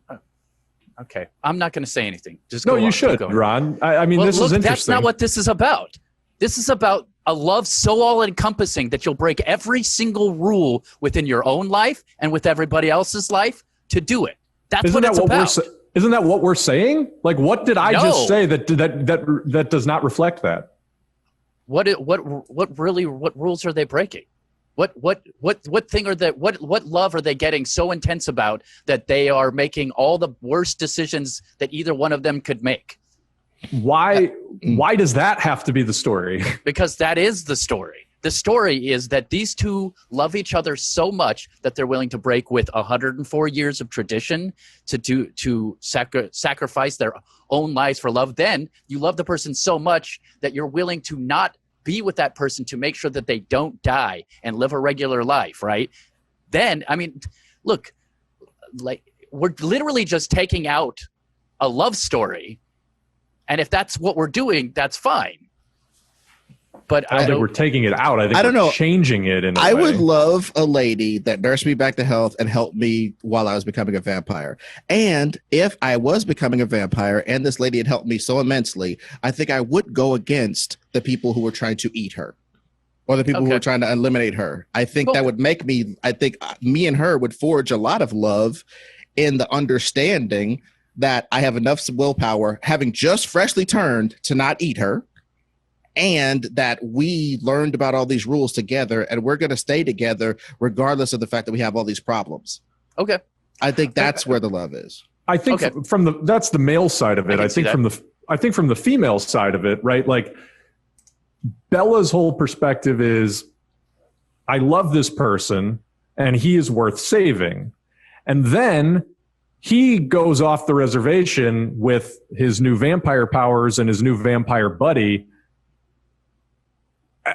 Okay, I'm not going to say anything. Just no, you should, Ron. I mean, this is interesting. That's not what this is about. This is about a love so all-encompassing that you'll break every single rule within your own life and with everybody else's life to do it. That's what it's about. Isn't that what we're saying? Like, what did I just say that does not reflect that? What rules are they breaking? What thing are that? What love are they getting so intense about that they are making all the worst decisions that either one of them could make? Why does that have to be the story? Because that is the story. The story is that these two love each other so much that they're willing to break with 104 years of tradition to sacrifice their own lives for love. Then you love the person so much that you're willing to not be with that person to make sure that they don't die and live a regular life, right? Then, I mean, look, like we're literally just taking out a love story. And if that's what we're doing, that's fine. But I don't think we're taking it out. I think we're changing it in a way. I would love a lady that nursed me back to health and helped me while I was becoming a vampire. And if I was becoming a vampire and this lady had helped me so immensely, I think I would go against the people who were trying to eat her or the people who were trying to eliminate her. I think that would make me, I think me and her would forge a lot of love in the understanding that I have enough willpower, having just freshly turned, to not eat her, and that we learned about all these rules together, and we're going to stay together regardless of the fact that we have all these problems. Okay. I think that's where the love is. I think that's the male side of it. I think from the female side of it, right? Like Bella's whole perspective is, I love this person and he is worth saving. And then he goes off the reservation with his new vampire powers and his new vampire buddy.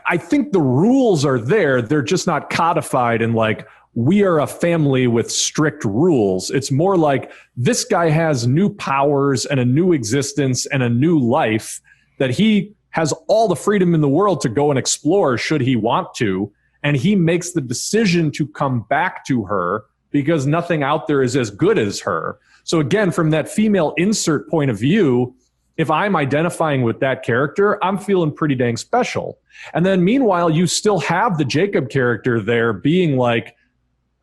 I think the rules are there. They're just not codified in like, we are a family with strict rules. It's more like this guy has new powers and a new existence and a new life that he has all the freedom in the world to go and explore should he want to. And he makes the decision to come back to her because nothing out there is as good as her. So again, from that female insert point of view, if I'm identifying with that character, I'm feeling pretty dang special. And then meanwhile, you still have the Jacob character there being like,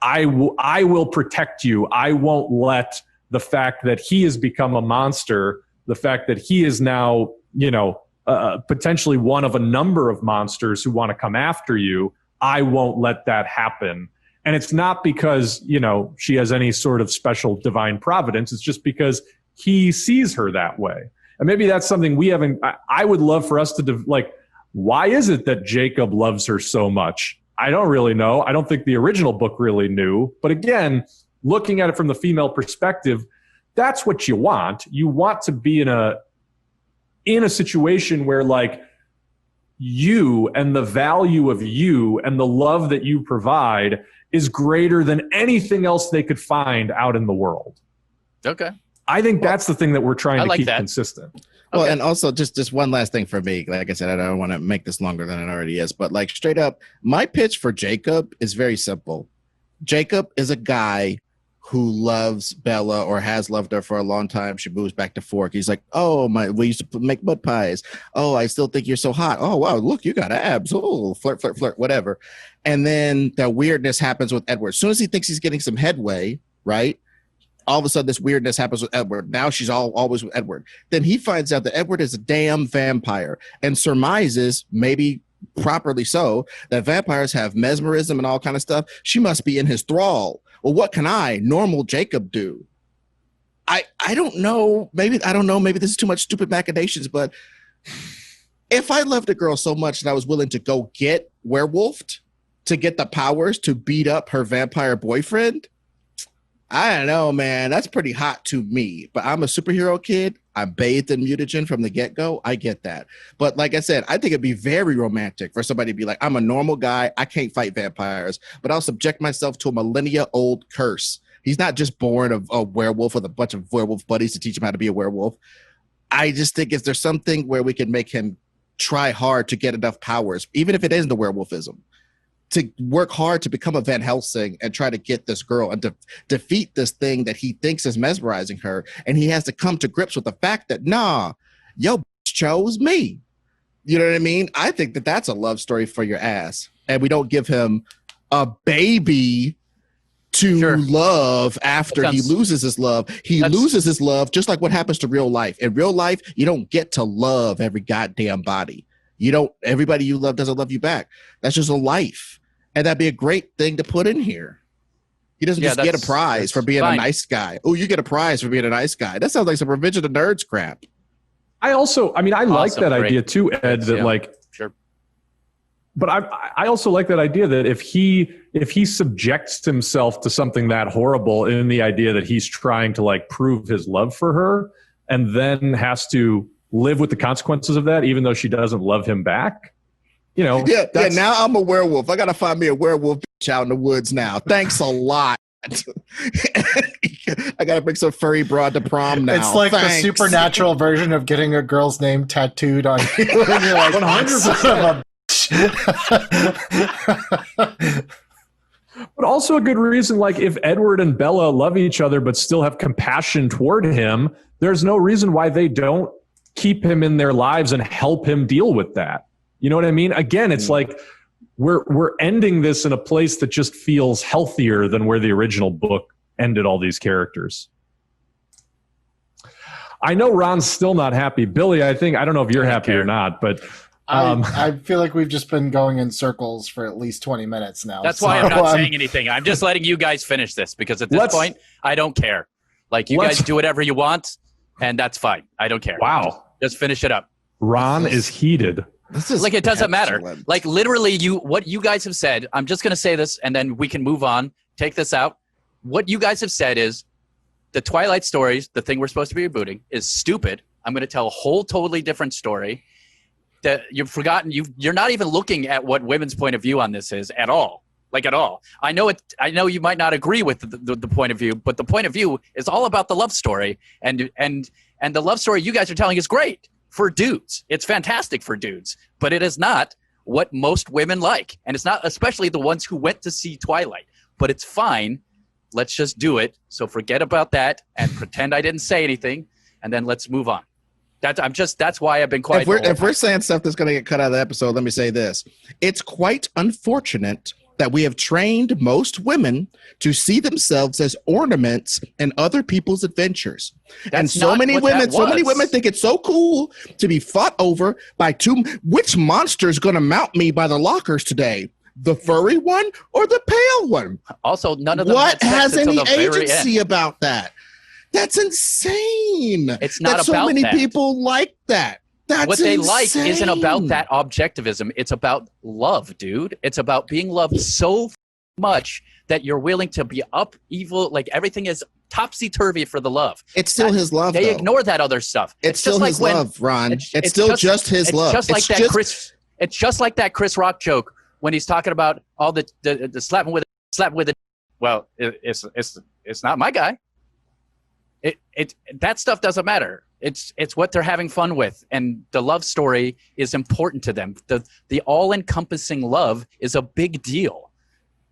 I will protect you. I won't let the fact that he has become a monster, the fact that he is now, potentially one of a number of monsters who want to come after you, I won't let that happen. And it's not because, she has any sort of special divine providence. It's just because he sees her that way. And maybe that's something we haven't, I would love for us to, why is it that Jacob loves her so much? I don't really know. I don't think the original book really knew. But again, looking at it from the female perspective, that's what you want. You want to be in a situation where like you and the value of you and the love that you provide is greater than anything else they could find out in the world. Okay. I think that's the thing that we're trying to keep consistent. Well, and also just one last thing for me. Like I said, I don't want to make this longer than it already is, but like straight up, my pitch for Jacob is very simple. Jacob is a guy who loves Bella or has loved her for a long time. She moves back to Fork. He's like, oh, we used to make mud pies. Oh, I still think you're so hot. Oh, wow, look, you got abs. Oh, flirt, flirt, flirt, whatever. And then the weirdness happens with Edward. As soon as he thinks he's getting some headway, right? All of a sudden, this weirdness happens with Edward. Now she's always with Edward. Then he finds out that Edward is a damn vampire and surmises, maybe properly so, that vampires have mesmerism and all kind of stuff. She must be in his thrall. Well, what can normal Jacob, do? I don't know. Maybe this is too much stupid machinations, but if I loved a girl so much that I was willing to go get werewolfed to get the powers to beat up her vampire boyfriend, I don't know, man. That's pretty hot to me. But I'm a superhero kid. I'm bathed in mutagen from the get-go. I get that. But like I said, I think it'd be very romantic for somebody to be like, I'm a normal guy. I can't fight vampires, but I'll subject myself to a millennia-old curse. He's not just born of a werewolf with a bunch of werewolf buddies to teach him how to be a werewolf. I just think if there's something where we can make him try hard to get enough powers, even if it isn't the werewolfism, to work hard to become a Van Helsing and try to get this girl and defeat this thing that he thinks is mesmerizing her. And he has to come to grips with the fact that, nah, yo chose me. You know what I mean? I think that that's a love story for your ass. And we don't give him a baby to love after he loses his love. He loses his love just like what happens to real life. In real life, you don't get to love every goddamn body. Everybody you love doesn't love you back. That's just a life. And that'd be a great thing to put in here. He doesn't just get a prize for being a nice guy. Oh, you get a prize for being a nice guy. That sounds like some Revenge of the Nerds crap. I like that idea too, Ed, that but I also like that idea that if he subjects himself to something that horrible in the idea that he's trying to like prove his love for her and then has to live with the consequences of that, even though she doesn't love him back. Now I'm a werewolf. I got to find me a werewolf bitch out in the woods now. Thanks a lot. I got to bring some furry broad to prom now. It's like the supernatural version of getting a girl's name tattooed on you. And you're like, 100%. But also a good reason, like if Edward and Bella love each other but still have compassion toward him, there's no reason why they don't keep him in their lives and help him deal with that. You know what I mean? Again, it's like we're ending this in a place that just feels healthier than where the original book ended all these characters. I know Ron's still not happy. Billy, I don't know if you're happy or not, but I feel like we've just been going in circles for at least 20 minutes now. That's why I'm not saying anything. I'm just letting you guys finish this because at this point, I don't care. Like you guys do whatever you want, and that's fine. I don't care. Wow. Just finish it up. Ron is heated. This is like it doesn't matter. excellent. Like literally, what you guys have said. I'm just going to say this, and then we can move on. Take this out. What you guys have said is the Twilight stories, the thing we're supposed to be rebooting, is stupid. I'm going to tell a whole totally different story. That you've forgotten. You're not even looking at what women's point of view on this is at all. Like at all. I know you might not agree with the point of view, but the point of view is all about the love story, and the love story you guys are telling is great for dudes. It's fantastic for dudes, but it is not what most women like, and it's not especially the ones who went to see Twilight. But it's fine. Let's just do it. So forget about that and pretend I didn't say anything, and then let's move on. That's why I've been quiet. If we're saying stuff that's going to get cut out of the episode, let me say this: it's quite unfortunate that we have trained most women to see themselves as ornaments in other people's adventures. And so many women think it's so cool to be fought over by which monster's going to mount me by the lockers today? The furry one or the pale one? Also, none of them has any agency about that. That's insane. It's not that so about many that. People like that. That's what they insane. like isn't about that objectivism. It's about love, dude. It's about being loved so much that you're willing to be up evil. Like everything is topsy-turvy for the love. It's still his love. They ignore that other stuff. It's still his love, Ron. It's still just his love. It's just like that Chris Rock joke when he's talking about all the slapping with it. Well, it's not my guy. That stuff doesn't matter. It's what they're having fun with, and the love story is important to them. The all-encompassing love is a big deal.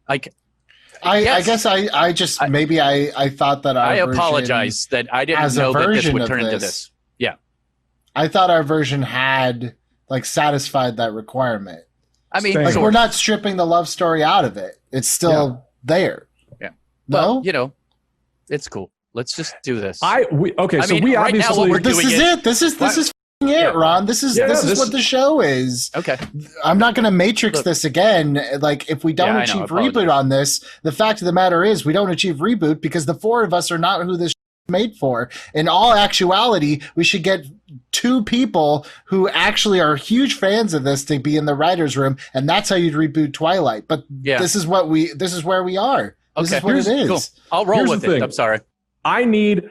Like, I guess I just maybe I thought that I apologize that I didn't know that this would turn into this. Yeah, I thought our version had like satisfied that requirement. I mean, like we're not stripping the love story out of it; it's still there. Yeah, no, well, it's cool. Let's just do this. We obviously right now what we're this doing is it. This is it, Ron. This is what the show is. Okay. I'm not going to matrix this again. Like, if we don't achieve reboot on this, the fact of the matter is we don't achieve reboot because the four of us are not who this is made for. In all actuality, we should get two people who actually are huge fans of this to be in the writer's room, and that's how you'd reboot Twilight. But this is where we are. This is what it is. Cool. I'll roll with it. I'm sorry. I need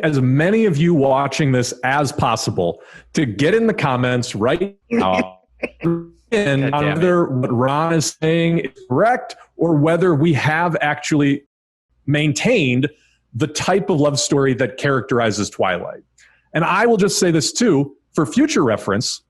as many of you watching this as possible to get in the comments right now and whether what Ron is saying is correct or whether we have actually maintained the type of love story that characterizes Twilight. And I will just say this too, for future reference,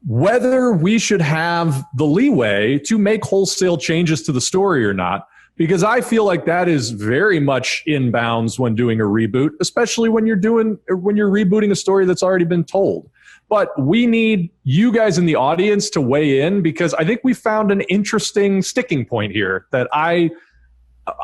whether we should have the leeway to make wholesale changes to the story or not. Because I feel like that is very much in bounds when doing a reboot, especially when you're rebooting a story that's already been told. But we need you guys in the audience to weigh in because I think we found an interesting sticking point here that I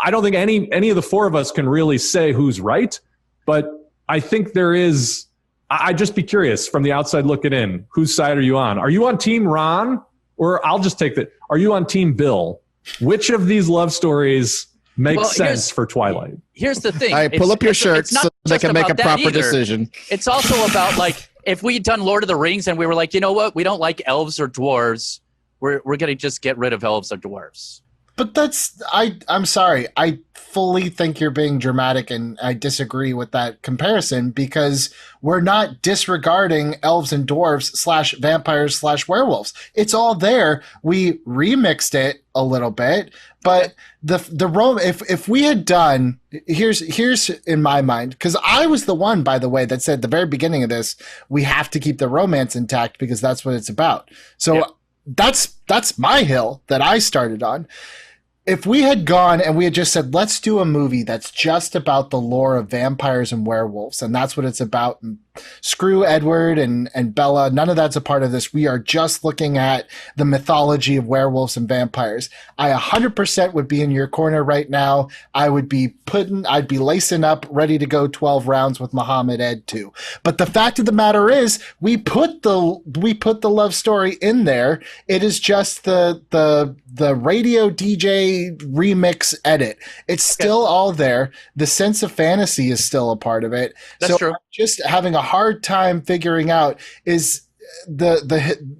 don't think any of the four of us can really say who's right, but I think there is. I'd just be curious from the outside looking in, whose side are you on? Are you on Team Ron, or I'll just take that? Are you on Team Bill? Which of these love stories makes sense for Twilight? Here's the thing. All right, pull up your shirt so they can make a proper decision. It's also about, like, if we had done Lord of the Rings and we were like, you know what, we don't like elves or dwarves, we're going to just get rid of elves or dwarves. But I'm sorry. I fully think you're being dramatic, and I disagree with that comparison because we're not disregarding elves and dwarves / vampires / werewolves. It's all there. We remixed it a little bit, but if we had done, here's in my mind, because I was the one, by the way, that said at the very beginning of this, we have to keep the romance intact because that's what it's about. So that's my hill that I started on. If we had gone and we had just said, let's do a movie that's just about the lore of vampires and werewolves, and that's what it's about, and screw Edward and Bella, none of that's a part of this. We are just looking at the mythology of werewolves and vampires. I 100% would be in your corner right now. I'd be lacing up, ready to go 12 rounds with Muhammad Ed too. But the fact of the matter is, we put the love story in there. It is just the radio DJ remix edit. It's still all there. The sense of fantasy is still a part of it. That's true. I'm just having a hard time figuring out is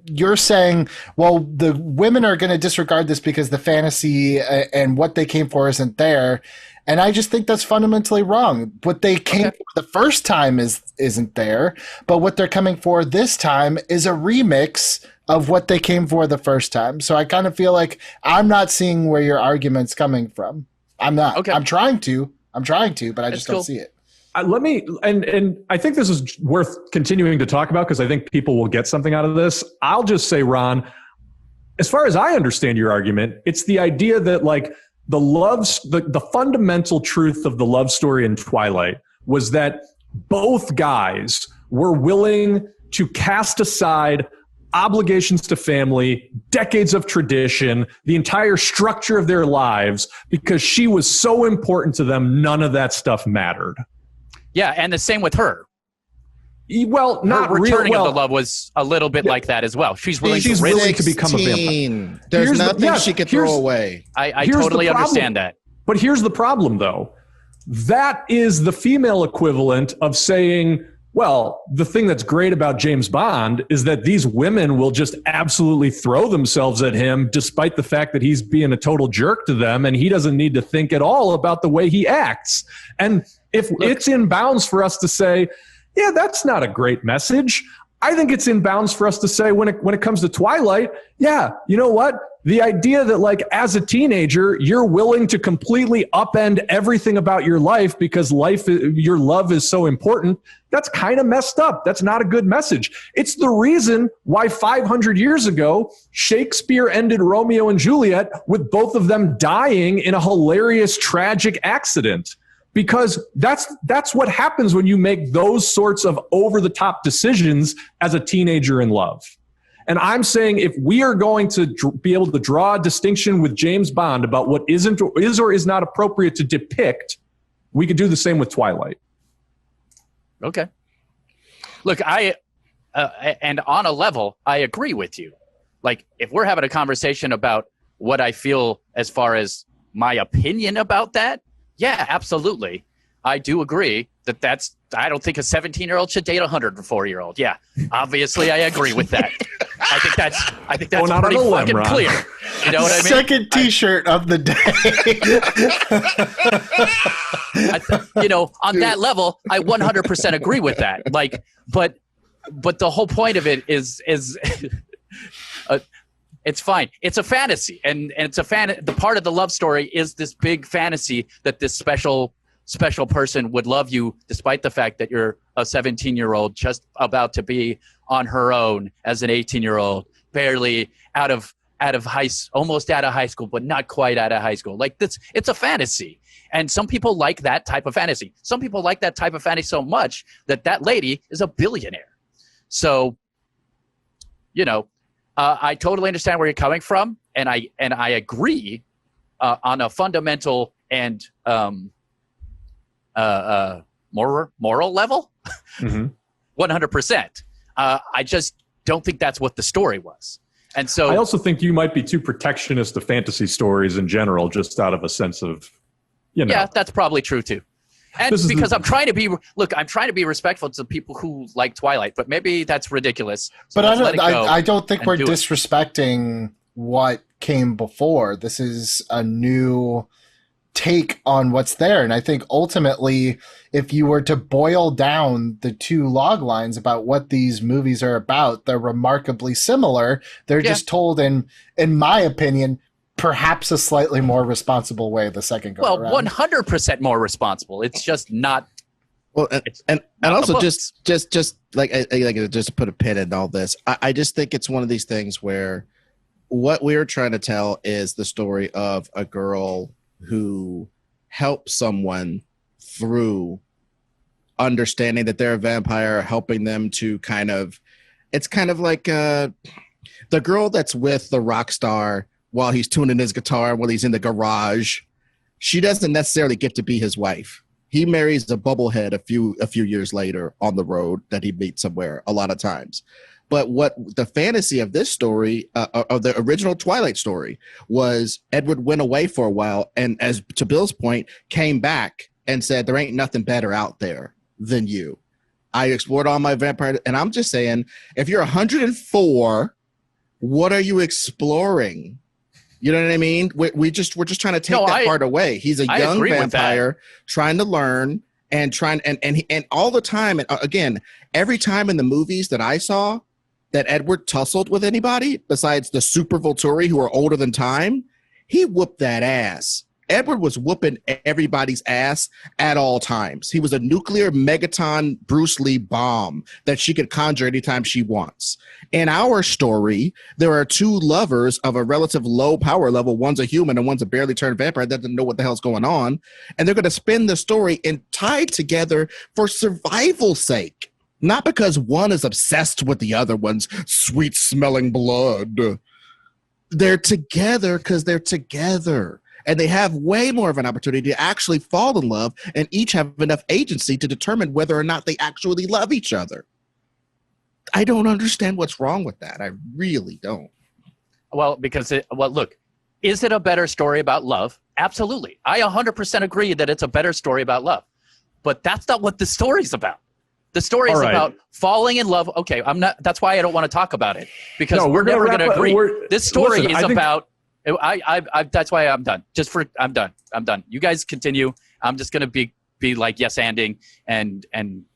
you're saying, well, the women are going to disregard this because the fantasy and what they came for isn't there. And I just think that's fundamentally wrong. What they came for the first time isn't there, but what they're coming for this time is a remix of what they came for the first time. So I kind of feel like I'm not seeing where your argument's coming from. I'm not. Okay. I'm trying to, but I just don't see it. Let me, and I think this is worth continuing to talk about because I think people will get something out of this. I'll just say, Ron, as far as I understand your argument, it's the idea that like the fundamental truth of the love story in Twilight was that both guys were willing to cast aside obligations to family, decades of tradition, the entire structure of their lives, because she was so important to them, none of that stuff mattered. Yeah, and the same with her. Well, not her returning of the love was a little bit like that as well. She's willing to become a vampire. There's nothing she could throw away. I totally understand that. But here's the problem, though. That is the female equivalent of saying, well, the thing that's great about James Bond is that these women will just absolutely throw themselves at him despite the fact that he's being a total jerk to them and he doesn't need to think at all about the way he acts. And if it's in bounds for us to say, yeah, that's not a great message, I think it's in bounds for us to say when it comes to Twilight, yeah, you know what? The idea that like as a teenager, you're willing to completely upend everything about your life because your love is so important, that's kind of messed up. That's not a good message. It's the reason why 500 years ago, Shakespeare ended Romeo and Juliet with both of them dying in a hilarious, tragic accident. Because that's what happens when you make those sorts of over-the-top decisions as a teenager in love. And I'm saying if we are going to be able to draw a distinction with James Bond about what is or is not appropriate to depict, we could do the same with Twilight. Okay. Look, and on a level, I agree with you. Like, if we're having a conversation about what I feel as far as my opinion about that, yeah, absolutely. I do agree I don't think a 17-year-old should date a 104-year-old. Yeah, obviously I agree with that. I think that's pretty fucking clear. You know what I mean? Second T-shirt of the day. On that level, I 100% agree with that. Like, but the whole point of it is it's fine. It's a fantasy, and it's the part of the love story is this big fantasy that this special person would love you despite the fact that you're a 17-year-old just about to be on her own as an 18-year-old, barely almost out of high school, but not quite out of high school. Like this, it's a fantasy. And some people like that type of fantasy. Some people like that type of fantasy so much that lady is a billionaire. So, I totally understand where you're coming from, and I agree on a fundamental and moral level, 100%. I just don't think that's what the story was. And so I also think you might be too protectionist of fantasy stories in general, just out of a sense of, Yeah, that's probably true too. And because I'm trying to be respectful to people who like Twilight, but maybe that's ridiculous. So but I don't think we're disrespecting what came before. This is a new take on what's there. And I think ultimately, if you were to boil down the two log lines about what these movies are about, they're remarkably similar. They're just told in my opinion, perhaps a slightly more responsible way the second go around. 100% more responsible. It's just not. Well, and also just to put a pin in all this, I just think it's one of these things where what we're trying to tell is the story of a girl who helps someone through understanding that they're a vampire, helping them to it's kind of like the girl that's with the rock star while he's tuning his guitar, while he's in the garage. She doesn't necessarily get to be his wife. He marries a bubblehead a few years later on the road that he meets somewhere a lot of times. But what the fantasy of this story, of the original Twilight story, was Edward went away for a while, and as to Bill's point, came back and said, there ain't nothing better out there than you. I explored all my vampire, and I'm just saying, if you're 104, what are you exploring? You know what I mean? We're just trying to take that part away. He's a young vampire trying to learn and all the time. And again, every time in the movies that I saw that Edward tussled with anybody besides the super Volturi who are older than time, he whooped that ass. Edward was whooping everybody's ass at all times. He was a nuclear megaton Bruce Lee bomb that she could conjure anytime she wants. In our story, there are two lovers of a relative low power level. One's a human and one's a barely turned vampire that doesn't know what the hell's going on. And they're going to spin the story and tie together for survival's sake. Not because one is obsessed with the other one's sweet smelling blood. They're together because they're together. And they have way more of an opportunity to actually fall in love and each have enough agency to determine whether or not they actually love each other. I don't understand what's wrong with that. I really don't. Well, look, is it a better story about love? Absolutely. I 100% agree that it's a better story about love. But that's not what the story's about. The story is about falling in love. Okay, I'm not. That's why I don't want to talk about it because we're never going to agree. This story is about. That's why I'm done. I'm done. You guys continue. I'm just going to be like yes-anding and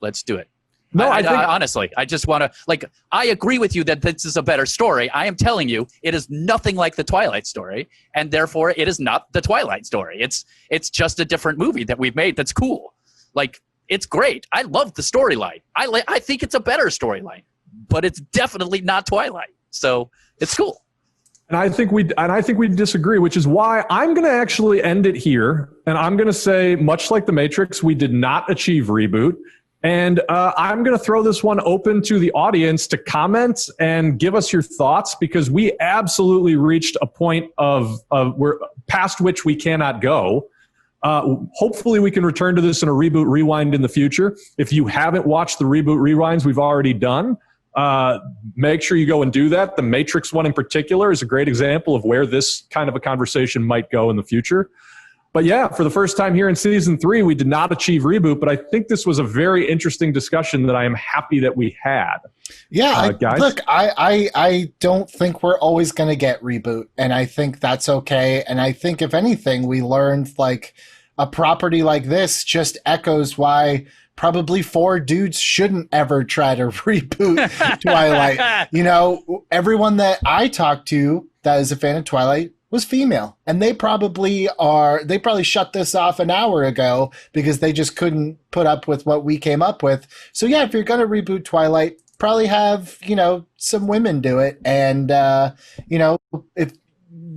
let's do it. No, I think honestly, I just want to I agree with you that this is a better story. I am telling you, it is nothing like the Twilight story, and therefore it is not the Twilight story. It's just a different movie that we've made that's cool. Like, it's great. I love the storyline. I think it's a better storyline, but it's definitely not Twilight. So it's cool. And I think we disagree, which is why I'm going to actually end it here, and I'm going to say, much like The Matrix, we did not achieve reboot. And I'm going to throw this one open to the audience to comment and give us your thoughts, because we absolutely reached a point of where past which we cannot go. Hopefully we can return to this in a Reboot Rewind in the future. If you haven't watched the Reboot Rewinds we've already done, make sure you go and do that. The Matrix one in particular is a great example of where this kind of a conversation might go in the future. But yeah, for the first time here in season 3, we did not achieve reboot, but I think this was a very interesting discussion that I am happy that we had. Yeah, guys. Look, I don't think we're always going to get reboot, and I think that's okay. And I think, if anything, we learned like a property like this just echoes why probably 4 dudes shouldn't ever try to reboot Twilight. You know, everyone that I talked to that is a fan of Twilight was female, and they probably shut this off an hour ago because they just couldn't put up with what we came up with. So yeah, if you're going to reboot Twilight, probably have, you know, some women do it, and you know, if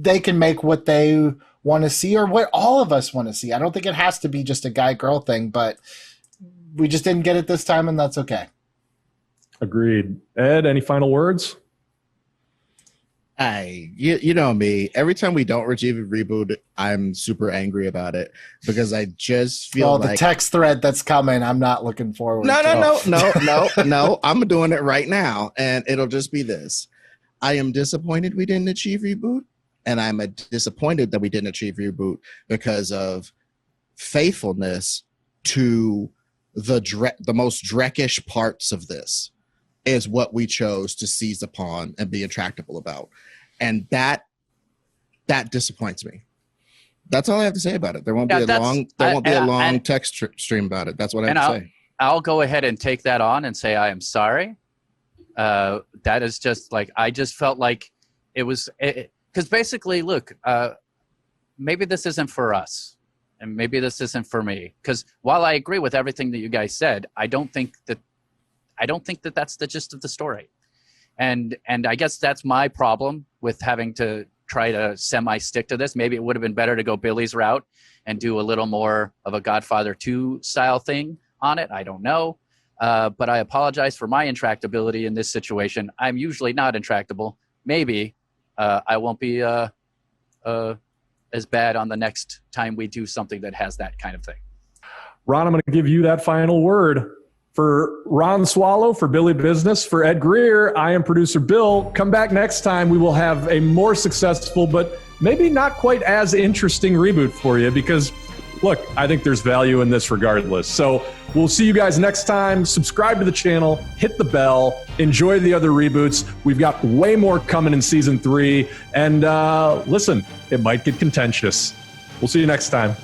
they can make what they want to see or what all of us want to see. I don't think it has to be just a guy-girl thing, but we just didn't get it this time, and that's okay. Agreed. Ed, any final words? You know me. Every time we don't achieve a reboot, I'm super angry about it because I just feel like the text thread that's coming, I'm not looking forward to. No. I'm doing it right now, and it'll just be this. I am disappointed we didn't achieve reboot, and I'm disappointed that we didn't achieve reboot because of faithfulness to the most Dreckish parts of this is what we chose to seize upon and be intractable about. And that disappoints me. That's all I have to say about it. There won't be a long text stream about it. That's what I have to say. I'll go ahead and take that on and say I am sorry. That is just like, I just felt like it was, because basically, look, maybe this isn't for us. And maybe this isn't for me. Because while I agree with everything that you guys said, I don't think that that's the gist of the story. And I guess that's my problem with having to try to semi-stick to this. Maybe it would have been better to go Billy's route and do a little more of a Godfather 2 style thing on it. I don't know. But I apologize for my intractability in this situation. I'm usually not intractable. Maybe I won't be as bad on the next time we do something that has that kind of thing. Ron, I'm going to give you that final word. For Ron Swallow, for Billy Business, for Ed Greer, I am producer Bill. Come back next time. We will have a more successful, but maybe not quite as interesting reboot for you because, look, I think there's value in this regardless. So we'll see you guys next time. Subscribe to the channel, hit the bell, enjoy the other reboots. We've got way more coming in season 3. And listen, it might get contentious. We'll see you next time.